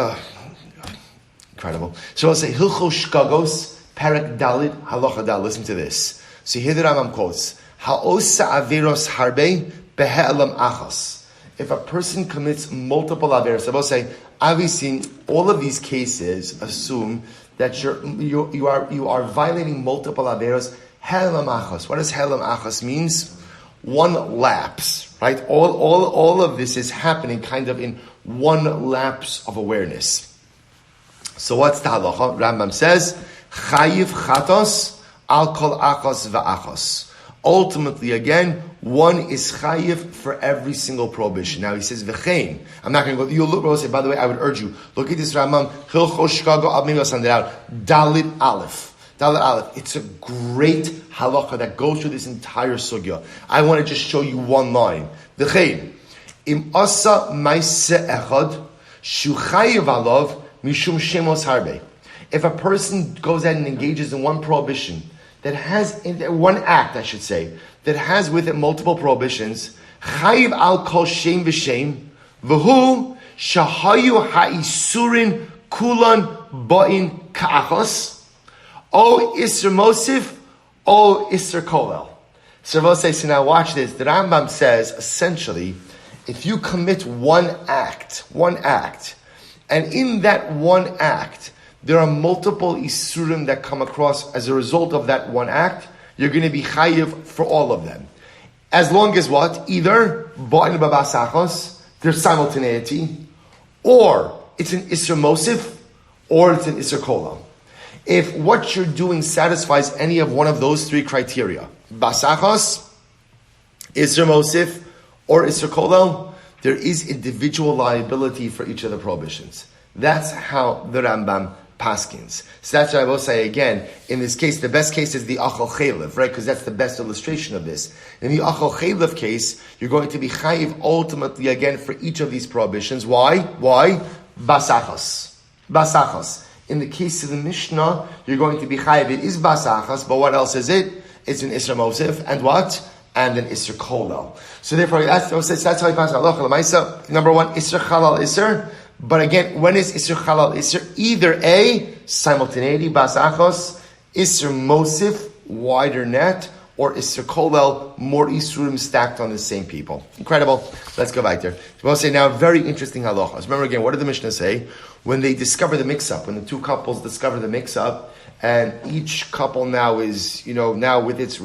incredible. So I'll say, Hilcho Shkagos, Perek Dalit, Halacha Dal. Listen to this. So here the Rambam quotes, Ha'osa Averos Harbe, Behe'elam Achos. If a person commits multiple Averos, I will say, obviously, all of these cases assume that you are violating multiple averos Helam achos. What does helam achos means? One lapse, right? All of this is happening kind of in one lapse of awareness. So what's the halacha? Rambam says, chayiv chatos al kol achos va'achos. Ultimately, again, one is chayiv for every single prohibition. Now he says, v'chein. I'm not going to go, you'll look, say, by the way, I would urge you, look at this Rambam, Hilchos Chicago, maybe I'll send it out, Dalit Aleph. Dalit Aleph. It's a great halacha that goes through this entire sugya. I want to just show you one line. V'chein. Im asa maise echad, shu chayiv alav, mishum shemos harbe. If a person goes out and engages in one prohibition, that has, one act, I should say, that has with it multiple prohibitions, chayiv al kol shem v'shem, v'hu shahayu ha'isurin kulan ba'in ka'achos, o isser mosif, o isser kolel. So now watch this. The Rambam says, essentially, if you commit one act, and in that one act, there are multiple isurim that come across as a result of that one act, you're going to be chayiv for all of them. As long as what? Either ba'in babasachos, there's simultaneity, or it's an isser mosif, or it's an isser kolam. If what you're doing satisfies any of one of those three criteria, basachos, isser mosif, or isser kolam, there is individual liability for each of the prohibitions. That's how the Rambam paskins. So that's what I will say again. In this case, the best case is the achal chaylev, right? Because that's the best illustration of this. In the achal chaylev case, you're going to be chayiv ultimately again for each of these prohibitions. Why? Basachos. In the case of the Mishnah, you're going to be chayiv. It is basachos, but what else is it? It's an isra mosif, and what? And an isra kolel. So therefore, that's how he passes halacha l'maisa. Number one, isra chalal isra. But again, when is Isser Halal Isser? Either A, simultaneity, Basachos, Isser Mosif, wider net, or Isser Kolel, more Isurim stacked on the same people. Incredible. Let's go back there. We'll say now, very interesting halachas. Remember again, what did the Mishnah say? When they discover the mix-up, when the two couples discover the mix-up, and each couple now is, now with its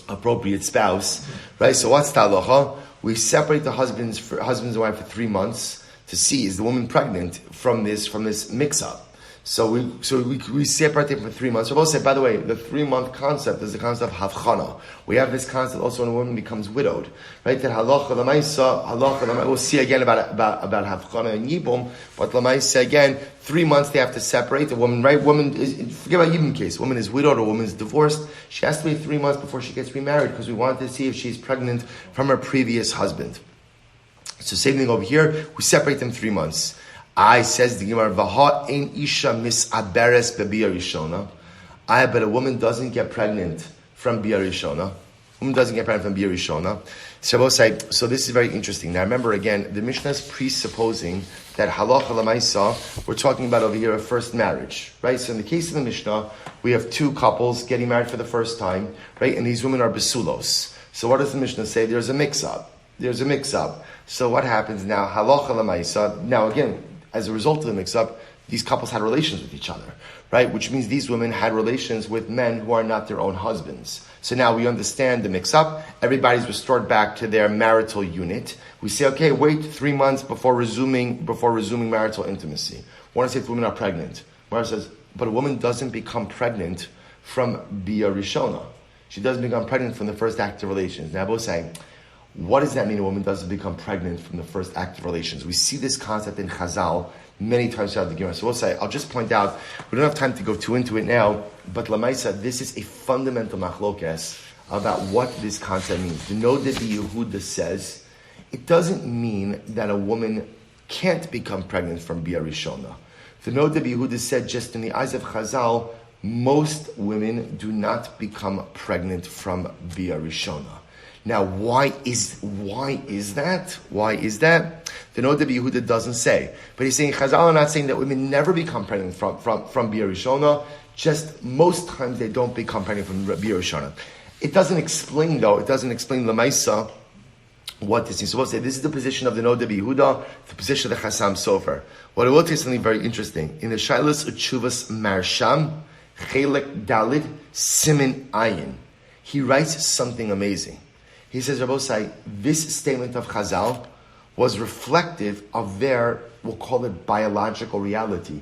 appropriate spouse, right? So what's the halacha? We separate the husbands and wife for 3 months to see, is the woman pregnant from this mix-up. So we separate them for 3 months. So we'll say, by the way, the 3-month concept is the concept of havchana. We have this concept also when a woman becomes widowed, right? That halacha l'maisa, we'll see again about havchana and yibum, but l'maisa again, 3 months they have to separate. The woman, right? Forget about yibum case. Woman is widowed or woman is divorced. She has to wait 3 months before she gets remarried because we want to see if she's pregnant from her previous husband. So same thing over here. We separate them 3 months. Says the Gemara, Vaha ein isha misaberes bebiyah rishona. But a woman doesn't get pregnant from biyah rishona. So this is very interesting. Now remember again, the Mishnah is presupposing that halacha l'maisa, we're talking about over here a first marriage, right? So in the case of the Mishnah, we have two couples getting married for the first time, right? And these women are besulos. So what does the Mishnah say? There's a mix-up. So what happens now? Halacha l'maisa. Now again, as a result of the mix-up, these couples had relations with each other, right? Which means these women had relations with men who are not their own husbands. So now we understand the mix-up. Everybody's restored back to their marital unit. We say, okay, wait 3 months before resuming marital intimacy. We want to say if women are pregnant. Mara says, but a woman doesn't become pregnant from biyah rishona. She doesn't become pregnant from the first act of relations. Now, both saying, what does that mean? A woman doesn't become pregnant from the first act of relations. We see this concept in Chazal many times throughout the Gemara. So we'll say, I'll just point out, we don't have time to go too into it now, but Lamaisa, this is a fundamental machlokes about what this concept means. The note that the Yehuda says, it doesn't mean that a woman can't become pregnant from biyah rishona. The note that the Yehuda said, just in the eyes of Chazal, most women do not become pregnant from biyah rishona. Now, why is that? The note that Yehuda doesn't say, but he's saying Chazal are not saying that women never become pregnant from biyah rishona. Just most times they don't become pregnant from biyah rishona. It doesn't explain l'maisa what this is. So we'll say this is the position of the note of Yehuda, the position of the Chasam Sofer. What I will tell you something very interesting in the Shailas Uchuvas Marsham Chelek Dalid Simin Ayin. He writes something amazing. He says, Rabbosai, this statement of Chazal was reflective of their, we'll call it biological reality.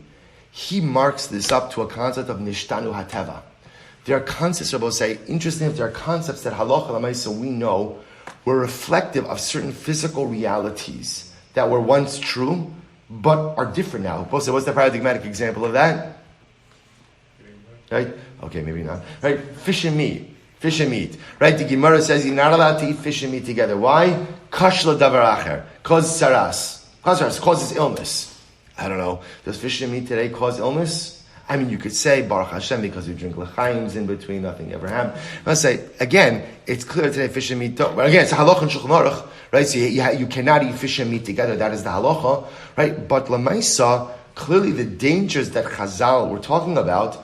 He marks this up to a concept of Nishtanu Hateva. There are concepts, Rabbosai, interesting if there are concepts that halacha l'maisa we know were reflective of certain physical realities that were once true, but are different now. What's the paradigmatic example of that? Right? Okay, maybe not. Right? Fish and meat. Fish and meat. Right? The Gemara says you're not allowed to eat fish and meat together. Why? Kashla davar acher. Causes saras. Causes illness. I don't know. Does fish and meat today cause illness? I mean, you could say Baruch Hashem because we drink l'chaims in between, nothing ever happened. Let's say, again, it's clear today fish and meat don't. But again, it's a halacha and Shulchan Aruch, right? So you cannot eat fish and meat together. That is the halacha, right? But l'maisa, clearly the dangers that Chazal were talking about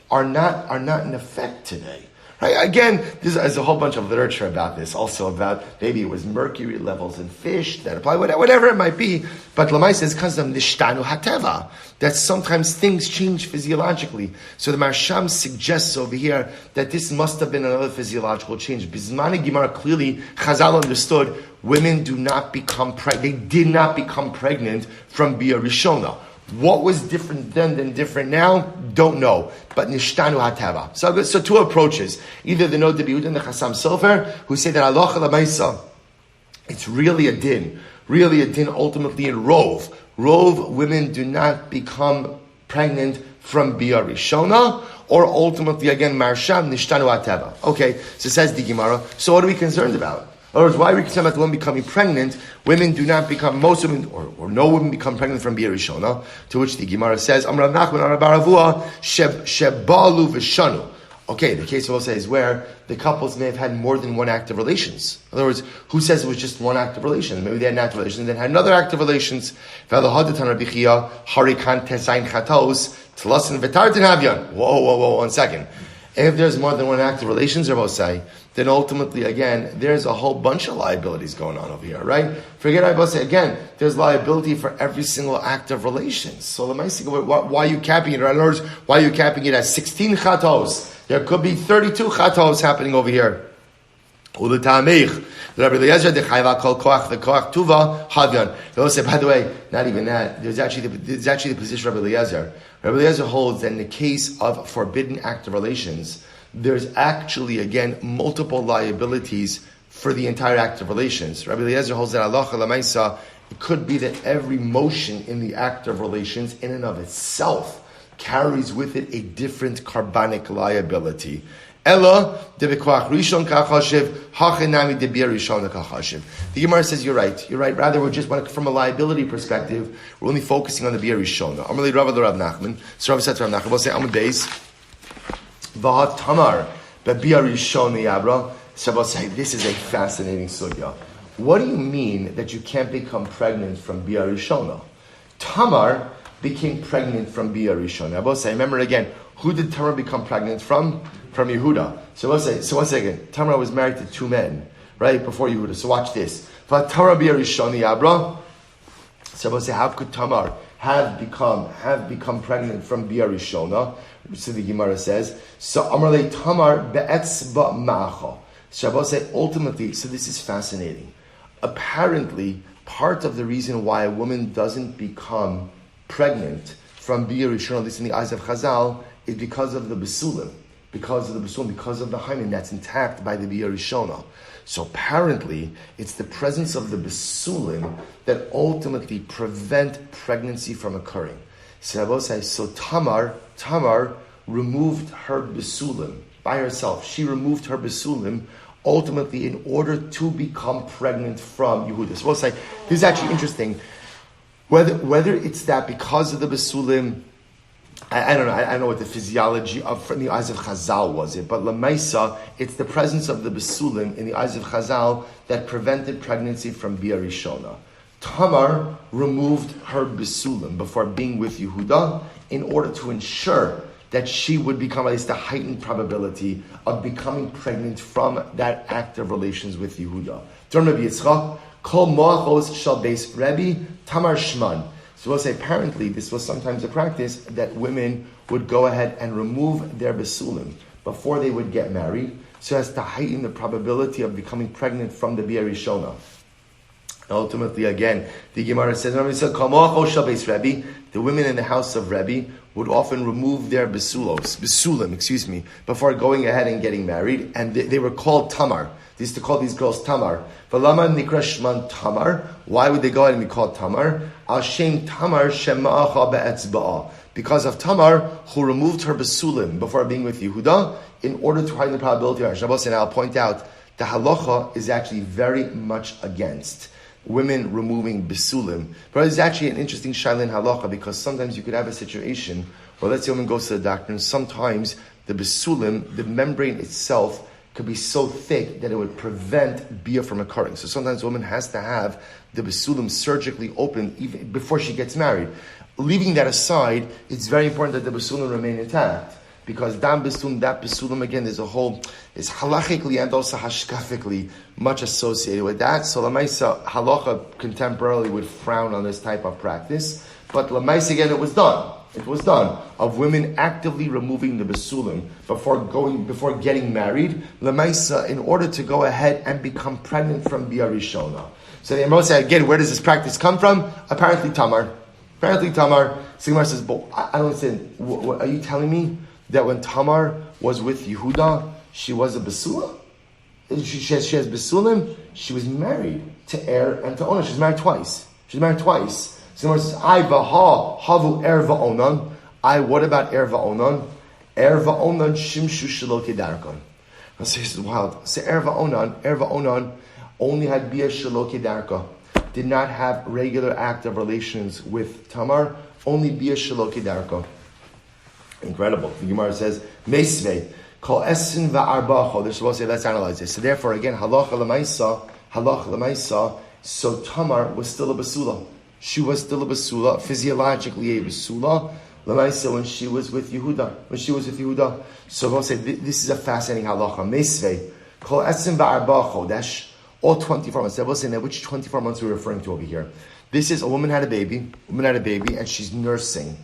are not in effect today. Right? Again, there's a whole bunch of literature about this, also about maybe it was mercury levels in fish that apply, whatever it might be. But Lamai says, because of nishtanu hateva, that sometimes things change physiologically. So the Marsham suggests over here that this must have been another physiological change. Bismani Gemara clearly, Chazal understood women do not become pregnant. They did not become pregnant from Bia Rishona. What was different then than different now? Don't know. But nishtanu hateva. So two approaches. Either the Nod B'Yehuda and the Chassam Sofer, who say that halacha l'maisa, it's really a din ultimately in Rov. Rov, women do not become pregnant from Bia Rishona, or ultimately again, Marsham, nishtanu hateva. Okay, so says the Gemara, so what are we concerned about? In other words, why are we concerned about the woman becoming pregnant? Women do not become, most women, or no women become pregnant from Bia Rishona, to which the Gemara says, Amrav Nachman Amar Baravua, Shebalu V'Shanu. Okay, the case we'll say is where the couples may have had more than one act of relations. In other words, who says it was just one act of relations? Maybe they had an act of relations and then had another act of relations. Whoa, 1 second. If there's more than one act of relations, Rabosai, then ultimately, again, there's a whole bunch of liabilities going on over here, right? Forget Rabosai, again, there's liability for every single act of relations. So why are you capping it? Or in other words, why are you capping it at 16 chatos? There could be 32 chatos happening over here. By the way, not even that. There's actually the position of Rabbi Eliezer. Rabbi Eliezer holds that in the case of forbidden act of relations, there's actually, again, multiple liabilities for the entire act of relations. Rabbi Eliezer holds that halacha l'maisa, it could be that every motion in the act of relations in and of itself carries with it a different carbonic liability. Ella de bekwach rishon kachashiv hachenami de bir rishon kachashiv. The Gemara says you're right. Rather, we're just from a liability perspective, we're only focusing on the bir rishon. Amalei Rav Nachman. So Rav said to Rav Nachman, we'll say Amud Beis v'hat tamar be'bir rishon yabra. So we'll say this is a fascinating sugya. What do you mean that you can't become pregnant from bir rishona? Tamar became pregnant from Bia Rishona. I will say, remember again, who did Tamar become pregnant from? From Yehuda. So once again, Tamar was married to 2 men, right, before Yehuda. So watch this. Tamar Bia Rishona Yabra. So I will say, how could Tamar have become pregnant from Bia Rishona? So the Gemara says, so Amarle Tamar be'etzba ma'acha. So I will say, ultimately, so this is fascinating. Apparently, part of the reason why a woman doesn't become pregnant from Bia Rishona, at least in the eyes of Chazal, is because of the Besulim, because of the hymen that's intact by the Bia Rishona. So apparently, it's the presence of the Besulim that ultimately prevent pregnancy from occurring. So Tamar removed her Besulim by herself. She removed her Besulim ultimately in order to become pregnant from Yehuda. So we'll say, this is actually interesting. Whether it's that because of the Besulim, I don't know. I don't know what the physiology of from the eyes of Chazal was it, but Lamaisa, it's the presence of the Besulim in the eyes of Chazal that prevented pregnancy from Bia Rishona. Tamar removed her Besulim before being with Yehuda in order to ensure that she would become at least a heightened probability of becoming pregnant from that act of relations with Yehuda. Rabbi Yitzchak, Kol Moachos Shal Beis Rebbe Tamar Shman. So we'll say apparently this was sometimes a practice that women would go ahead and remove their besulim before they would get married, so as to heighten the probability of becoming pregnant from the Bia Rishona. Ultimately, again, the Gemara says, the women in the house of Rebbe would often remove their besulim, before going ahead and getting married, and they were called Tamar. They used to call these girls Tamar. V'lama nikra shman Tamar. Why would they go ahead and be called Tamar? Al shem Tamar shema'acha be'etzba'a. Because of Tamar, who removed her besulim before being with Yehuda, in order to heighten the probability of Shabbos. And I'll point out, the halacha is actually very much against women removing besulim. But it's actually an interesting sheileimah halacha, because sometimes you could have a situation where, let's say a woman goes to the doctor, and sometimes the besulim, the membrane itself, could be so thick that it would prevent bia from occurring. So sometimes a woman has to have the besulim surgically opened even before she gets married. Leaving that aside, it's very important that the besulim remain intact, because that besulim again is halachically and also hashkafically much associated with that. So lamaisa halacha contemporarily would frown on this type of practice, but lamaisa again it was done of women actively removing the besulim before getting married, lamaisa, in order to go ahead and become pregnant from Bia Rishona. So the Emrah said again, where does this practice come from? Apparently Tamar. Sigmar says, but I don't understand. What, are you telling me that when Tamar was with Yehuda, she was a besula? She has besulim. She was married to Er and to Onan. She's married twice. Sigmar says, I vaha havu Er va'onan. What about Er va'onan? Er va'onan shimshu shelo kedarkon. This is wild. So Er va'onan only had bia shelo kedarka. Did not have regular active relations with Tamar, only bia shelo kedarka. Incredible. The Gemara says, Meisvei, kol esin va'arba chol. They're supposed to say, let's analyze this. So therefore, again, halacha l'maisa, so Tamar was still a basula. She was still a basula, physiologically a basula, l'maisa, when she was with Yehuda. So we'll say, this is a fascinating halacha. Meisvei, kol esin va'arba chodesh. All 24 months. I will say now which 24 months we're referring to over here. This is a woman had a baby, and she's nursing.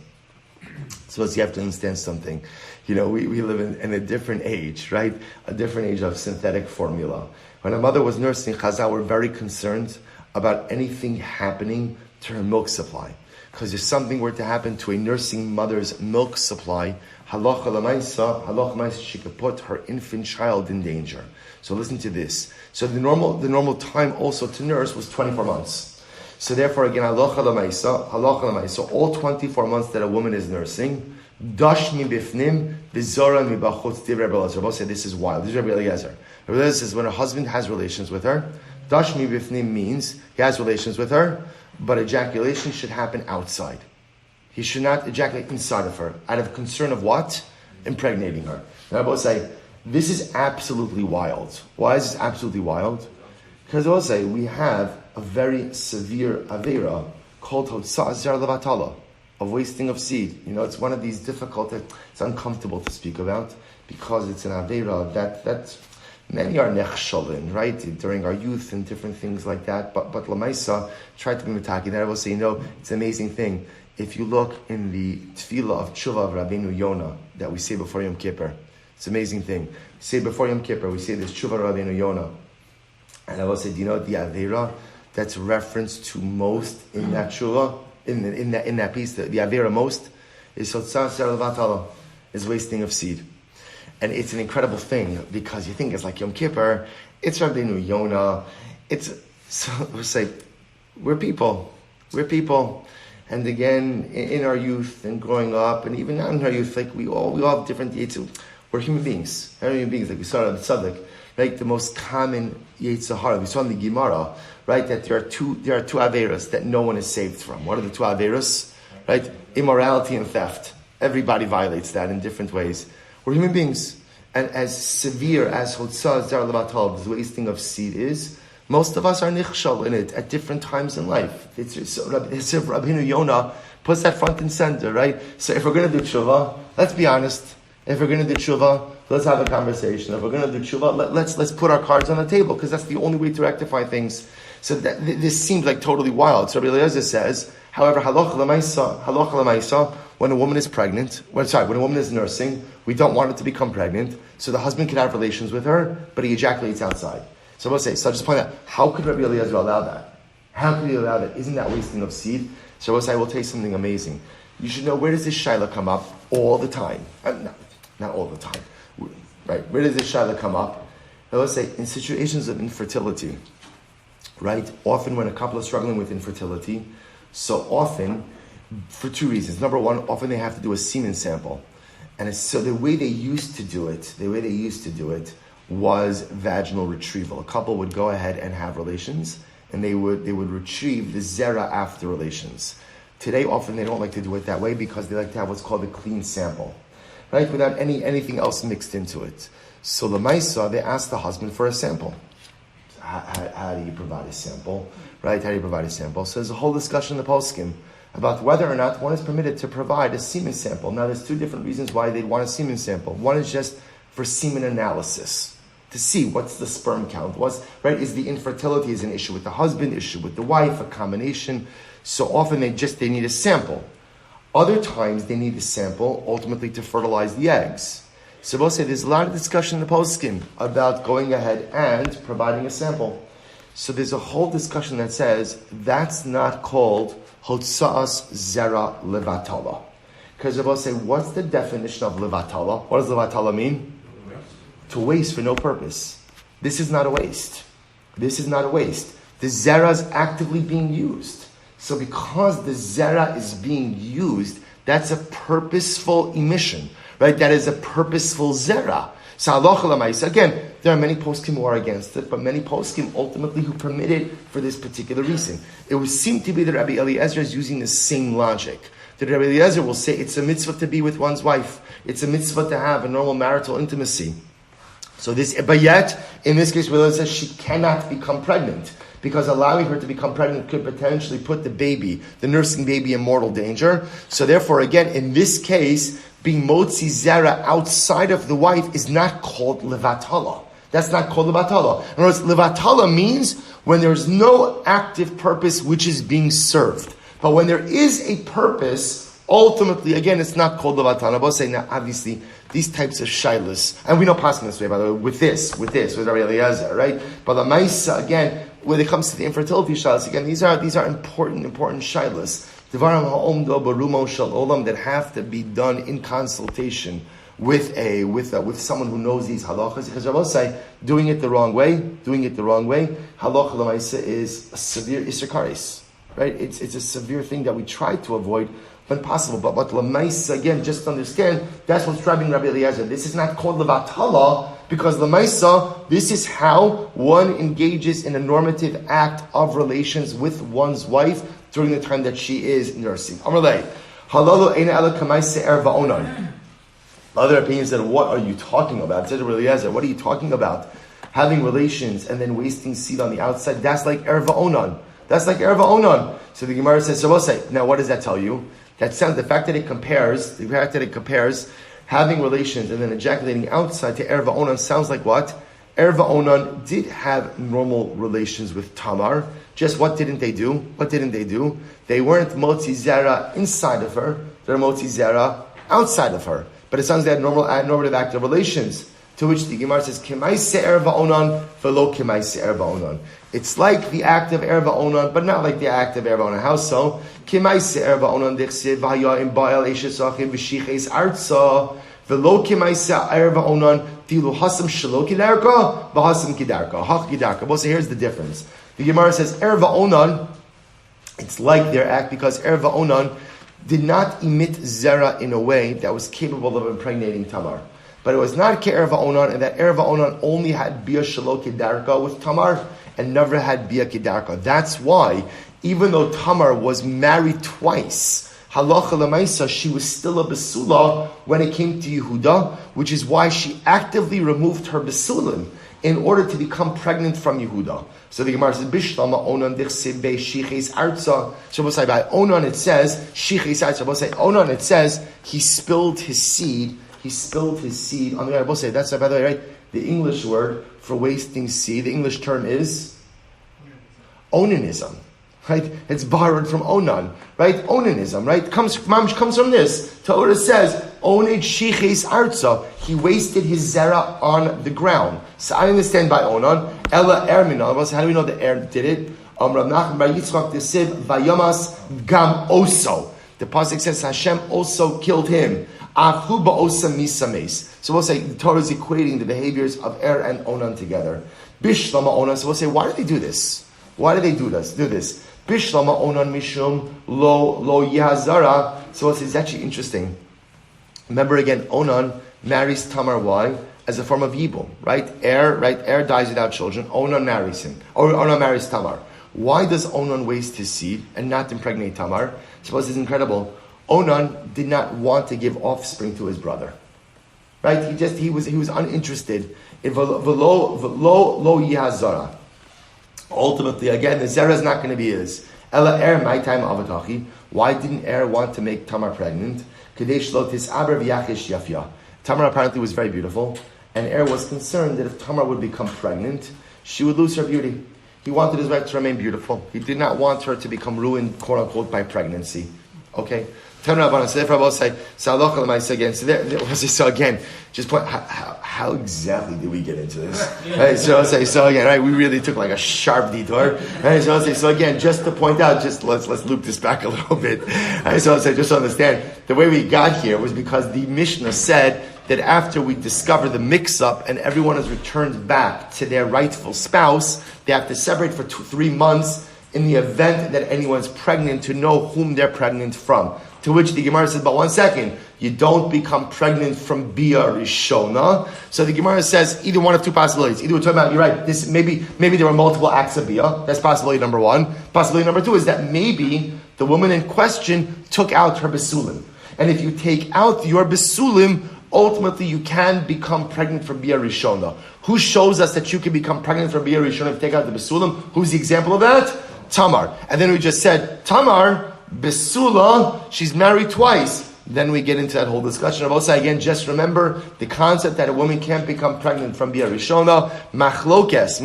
So you have to understand something. We live in a different age, right? A different age of synthetic formula. When a mother was nursing, Chazal were very concerned about anything happening to her milk supply. Because if something were to happen to a nursing mother's milk supply, halacha l'maisa, she could put her infant child in danger. So listen to this. So the normal time also to nurse was 24 months. So therefore, again, halacha l'maisa, all 24 months that a woman is nursing, dash mi bifnim, v'zora mi bachutz, divrei Rabbi Eliezer. Rabbi said this is wild. This is Rabbi Eliezer. Rabbi Eliezer says when her husband has relations with her, dash mi bifnim means he has relations with her, but ejaculation should happen outside. He should not ejaculate inside of her, out of concern of what? Impregnating her. And Rabbi will say, this is absolutely wild. Why is this absolutely wild? Because I will say, we have a very severe avera called hotzah zera levatala, of wasting of seed. It's one of these difficult, it's uncomfortable to speak about, because it's an avera that many are nechshalin, right? During our youth and different things like that. But lamaisa, try to be mitaki. That I will say, it's an amazing thing. If you look in the tefillah of tshuva of Rabbeinu Yonah that we say before Yom Kippur, it's an amazing thing. We say before Yom Kippur, we say this tshuva of Rabbeinu Yonah. And I will say, do you know the avera that's referenced to most in that tshuva, in that piece, the avera most, is hotzah zera levatala, is wasting of seed. And it's an incredible thing, because you think it's like Yom Kippur, it's Rabbeinu Yonah, we're people. And again, in our youth and growing up, and even now in our youth, like we all have different yetzer. We're human beings. Like we saw in the Tzaddik, right? The most common Yetzirah. We saw in the Gemara, right? That there are two averas that no one is saved from. What are the two averas? Right? Immorality and theft. Everybody violates that in different ways. We're human beings. And as severe as hotzah zera levatala, the wasting of seed is, most of us are nichshal in it at different times in life. It's Rabbeinu Yonah puts that front and center, right? So if we're going to do tshuva, let's be honest. If we're going to do tshuva, let's have a conversation. If we're going to do tshuva, let's put our cards on the table, because that's the only way to rectify things. So this seems like totally wild. So Rabbi Eliezer says, However, halacha l'maisa, when a woman is pregnant, when a woman is nursing, we don't want her to become pregnant, so the husband can have relations with her, but he ejaculates outside. So I'll just point out, how could Rabbi Eliezer allow that? How could he allow that? Isn't that wasting of seed? So I will tell you something amazing. You should know, where does this shayla come up all the time? Not all the time. Right? Where does this shayla come up? Now let's say, in situations of infertility, right? Often when a couple is struggling with infertility, so often, for two reasons. Number one, often they have to do a semen sample. And so the way they used to do it was vaginal retrieval. A couple would go ahead and have relations, and they would retrieve the zera after relations. Today, often they don't like to do it that way because they like to have what's called a clean sample, right? Without anything else mixed into it. So the Maisa, they asked the husband for a sample. How do you provide a sample? Right? How do you provide a sample? So there's a whole discussion in the poskim about whether or not one is permitted to provide a semen sample. Now there's two different reasons why they'd want a semen sample. One is just for semen analysis, to see what's the sperm count, is the infertility is an issue with the husband, issue with the wife, a combination. So often they need a sample. Other times they need a sample ultimately to fertilize the eggs. So we'll say there's a lot of discussion in the poskim about going ahead and providing a sample. So there's a whole discussion that says that's not called hotza'as zera levatala. Because we'll say, what's the definition of levatala? What does levatala mean? To waste for no purpose. This is not a waste. The zera is actively being used. So because the zera is being used, that's a purposeful emission. Right, that is a purposeful zera. So halacha l'maisa, again, there are many poskim who are against it, but many poskim ultimately who permit it for this particular reason. It would seem to be that Rabbi Eliezer is using the same logic. That Rabbi Eliezer will say it's a mitzvah to be with one's wife. It's a mitzvah to have a normal marital intimacy. But yet, in this case, Rabbi Eliezer says she cannot become pregnant, because allowing her to become pregnant could potentially put the nursing baby, in mortal danger. So therefore, again, in this case, being motzi zera outside of the wife is not called levatala. That's not called levatala. In other words, levatala means when there's no active purpose which is being served. But when there is a purpose, ultimately, again, it's not called levatala. But say now, obviously, these types of shaylas, and we know passing this way, by the way, with Rabbi Eliezer, right? But the Maisa, again, when it comes to the infertility shaylas, again, these are important shaylas. That have to be done in consultation with someone who knows these halachas. Because Rabbi say doing it the wrong way, halacha l'maisa is a severe isser, right? It's a severe thing that we try to avoid when possible. But l'maisa, again, just understand that's what's driving Rabbi Eliezer. This is not called levatala, because l'maisa, this is how one engages in a normative act of relations with one's wife during the time that she is nursing. Other opinions said, what are you talking about? Said Rabbi Eliezer, what are you talking about? Having relations and then wasting seed on the outside, that's like erva onan. So the Gemara says, now what does that tell you? The fact that it compares having relations and then ejaculating outside to erva onan sounds like what? Erva onan did have normal relations with Tamar. Just what didn't they do? They weren't motzi zera inside of her. They're motzi zera outside of her. But it sounds like they had normative active relations. To which the Gemara says, Kimaise erva onan, velo kimaise erva onan. It's like the act of erva onan, but not like the act of erva onan. How so? Kimaise erva onan dichsiv v'haya im ba'el eshes achim v'shiches arza, velo kimaise erva onan tilu hasam shelo kidarka v'hasam kidarka hach kidarka. Well, so here's the difference. The Gemara says erva onan. It's like their act because erva onan did not emit zera in a way that was capable of impregnating Tamar. But it was not ke'erva onan, and that erva onan only had bia shelo kedarka with Tamar and never had bia kedarka. That's why, even though Tamar was married twice, halacha l'maisa, she was still a besula when it came to Yehuda, which is why she actively removed her besulim in order to become pregnant from Yehuda. So the Gemara says, Bishlama onan dichsib be shiches arza. Shabbos say by onan it says shiches arza. Shabbos say onan it says he spilled his seed. He spilled his seed on the Shabbos say that's by the way right. The English word for wasting seed. The English term is onanism. right? It's borrowed from Onan, right? Onanism, right? Comes from this. Torah says, Oned shiches arza. He wasted his zera on the ground. So I understand by Onan. Ella ermina. How do we know that Er did it? Rav Nachman bar Yitzchak desiv vayamas gam oso. The pasuk says Hashem also killed him. Afhu ba'osa misames. So we'll say the Torah is equating the behaviors of Er and Onan together. Bishlama Onan. So we'll say, why do they do this? Why do they do this? Bishlama Onan mishum lo yahzara. So it's actually interesting. Remember again, Onan marries Tamar. Why? As a form of yibum, right? Er dies without children. Onan marries him. Or Onan marries Tamar. Why does Onan waste his seed and not impregnate Tamar? Suppose it's incredible. Onan did not want to give offspring to his brother, right? He was uninterested in lo yahzara. Ultimately, again, the zera is not going to be his. Ella Er my time avatachi. Why didn't Er want to make Tamar pregnant? Kadesh lo tisaber v'yachish yafya. Tamar apparently was very beautiful, and Er was concerned that if Tamar would become pregnant, she would lose her beauty. He wanted his wife to remain beautiful. He did not want her to become ruined, quote unquote, by pregnancy. Okay? So again, just point, how exactly did we get into this? Right? So again, right, we really took like a sharp detour. Right? So again, just to point out, let's loop this back a little bit. Right? So just to understand, the way we got here was because the Mishnah said that after we discover the mix-up and everyone is returned back to their rightful spouse, they have to separate for 3 months in the event that anyone's pregnant to know whom they're pregnant from. To which the Gemara says, but 1 second, you don't become pregnant from Bia Rishona. So the Gemara says either one of two possibilities. Either we're talking about, you're right, this maybe there were multiple acts of Bia. That's possibility number one. Possibility number two is that maybe the woman in question took out her Besulim. And if you take out your Besulim, ultimately you can become pregnant from Bia Rishona. Who shows us that you can become pregnant from Bia Rishona if you take out the Besulim? Who's the example of that? Tamar. And then we just said, Tamar, Besula, she's married twice. Then we get into that whole discussion of also, again, just remember the concept that a woman can't become pregnant from Bia Rishona. Machlokes,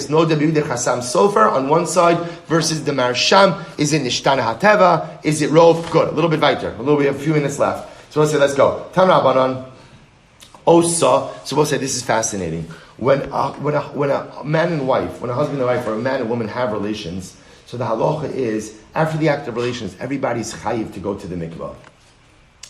no debi de chasam sofer on one side versus the marsham. Is it nishtana hateva? Is it rov? Good. A little bit weiter. We have a few minutes left. So let's say, let's go. Tam Rabbanan, Osa. So we'll say this is fascinating. When a man and wife, when a husband and wife or a man and woman have relations, so the halacha is, after the act of relations, everybody's chayiv to go to the mikvah.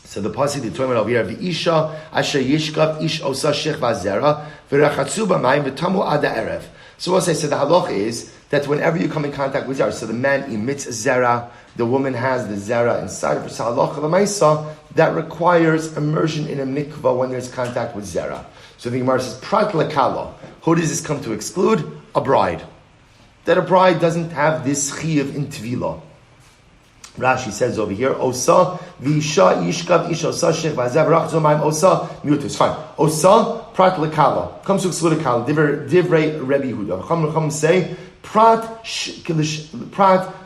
So the pasuk the Torah over here, v'isha asher yishkav ish osa shech v'azera v'rachatzu b'mayim v'tamu ada erev. So we'll say, so the halacha is that whenever you come in contact with zera, so the man emits zera, the woman has the zera inside of her. So halacha l'maisa, that requires immersion in a mikvah when there's contact with zera. So the Gemara says, prat lekala. Who does this come to exclude? A bride. That a bride doesn't have this chiyuv in tvila. Rashi says over here, Osa v'isha yishkav ish osa shech v'azev rachzo ma'im osa mutus. Fine. Osa prat lekala comes to exclude a kala. Divrei Rebbe Yehuda. Chum say prat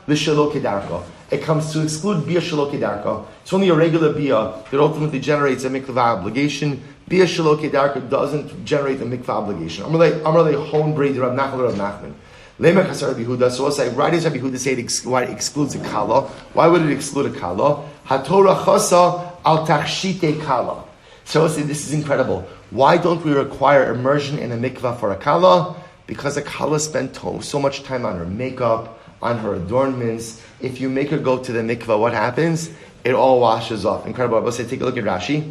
l'shelo kedarka. It comes to exclude bia shelo kedarka. It's only a regular bia that ultimately generates a mikvah obligation. Bia shelo kedarka doesn't generate a mikvah obligation. Amarle hon breid Rav Nachman. Lema kasar Rabbi Yehuda. So we'll say, why does Rabbi Yehuda say it excludes a kala? Why would it exclude a kala? HaTorah chasa al tachshite kala. So we'll say, this is incredible. Why don't we require immersion in a mikvah for a kala? Because a kala spent so much time on her makeup, on her adornments. If you make her go to the mikvah, what happens? It all washes off. Incredible. We'll say, take a look at Rashi.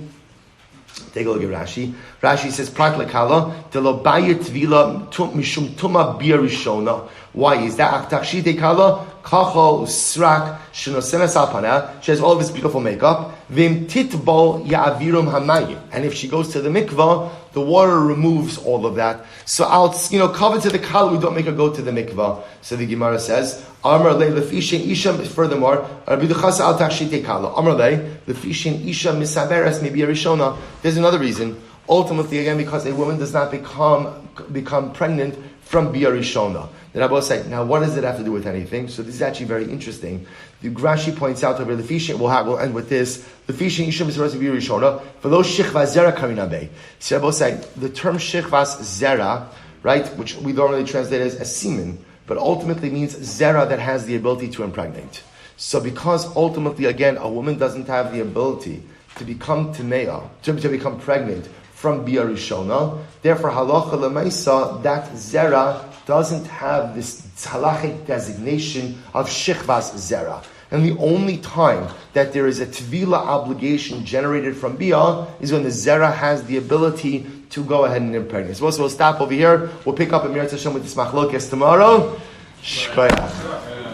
Rashi says, Prat lekala, telo bayit tvila mishum tuma bia rishona. Why is that? Aktachshite kala, kacho usrak, shenosenes alpana. She has all of this beautiful makeup. Vim titbol ya'avirum hamayim. And if she goes to the mikvah, the water removes all of that. So I'll, cover to the kala, we don't make her go to the mikvah. So the Gemara says, Amar le lefishin isha, furthermore, Rabbi Duchasa al tachshite kala. Amar le lefishin isha misaberes maybe a rishona. There's another reason. Ultimately, again, because a woman does not become pregnant from bia rishona. The Rabbi say, now what does it have to do with anything? So this is actually very interesting. The Rashi points out over lefishin. We'll end with this. Lefishin isha misaberes bia rishona. For those shichvas zera karinabei. So Rabbi say the term shichvas zera, right, which we normally translate as semen, but ultimately means zera that has the ability to impregnate. So because ultimately, again, a woman doesn't have the ability to become Tanea, to become pregnant from Bia Rishona, therefore halacha lemaisa, that zera doesn't have this halachic designation of shichvas zera. And the only time that there is a tvila obligation generated from Bia is when the zera has the ability to go ahead and impregnate. So we'll stop over here. We'll pick up at Meretz Hashem with this machlokes tomorrow. Shkoyach.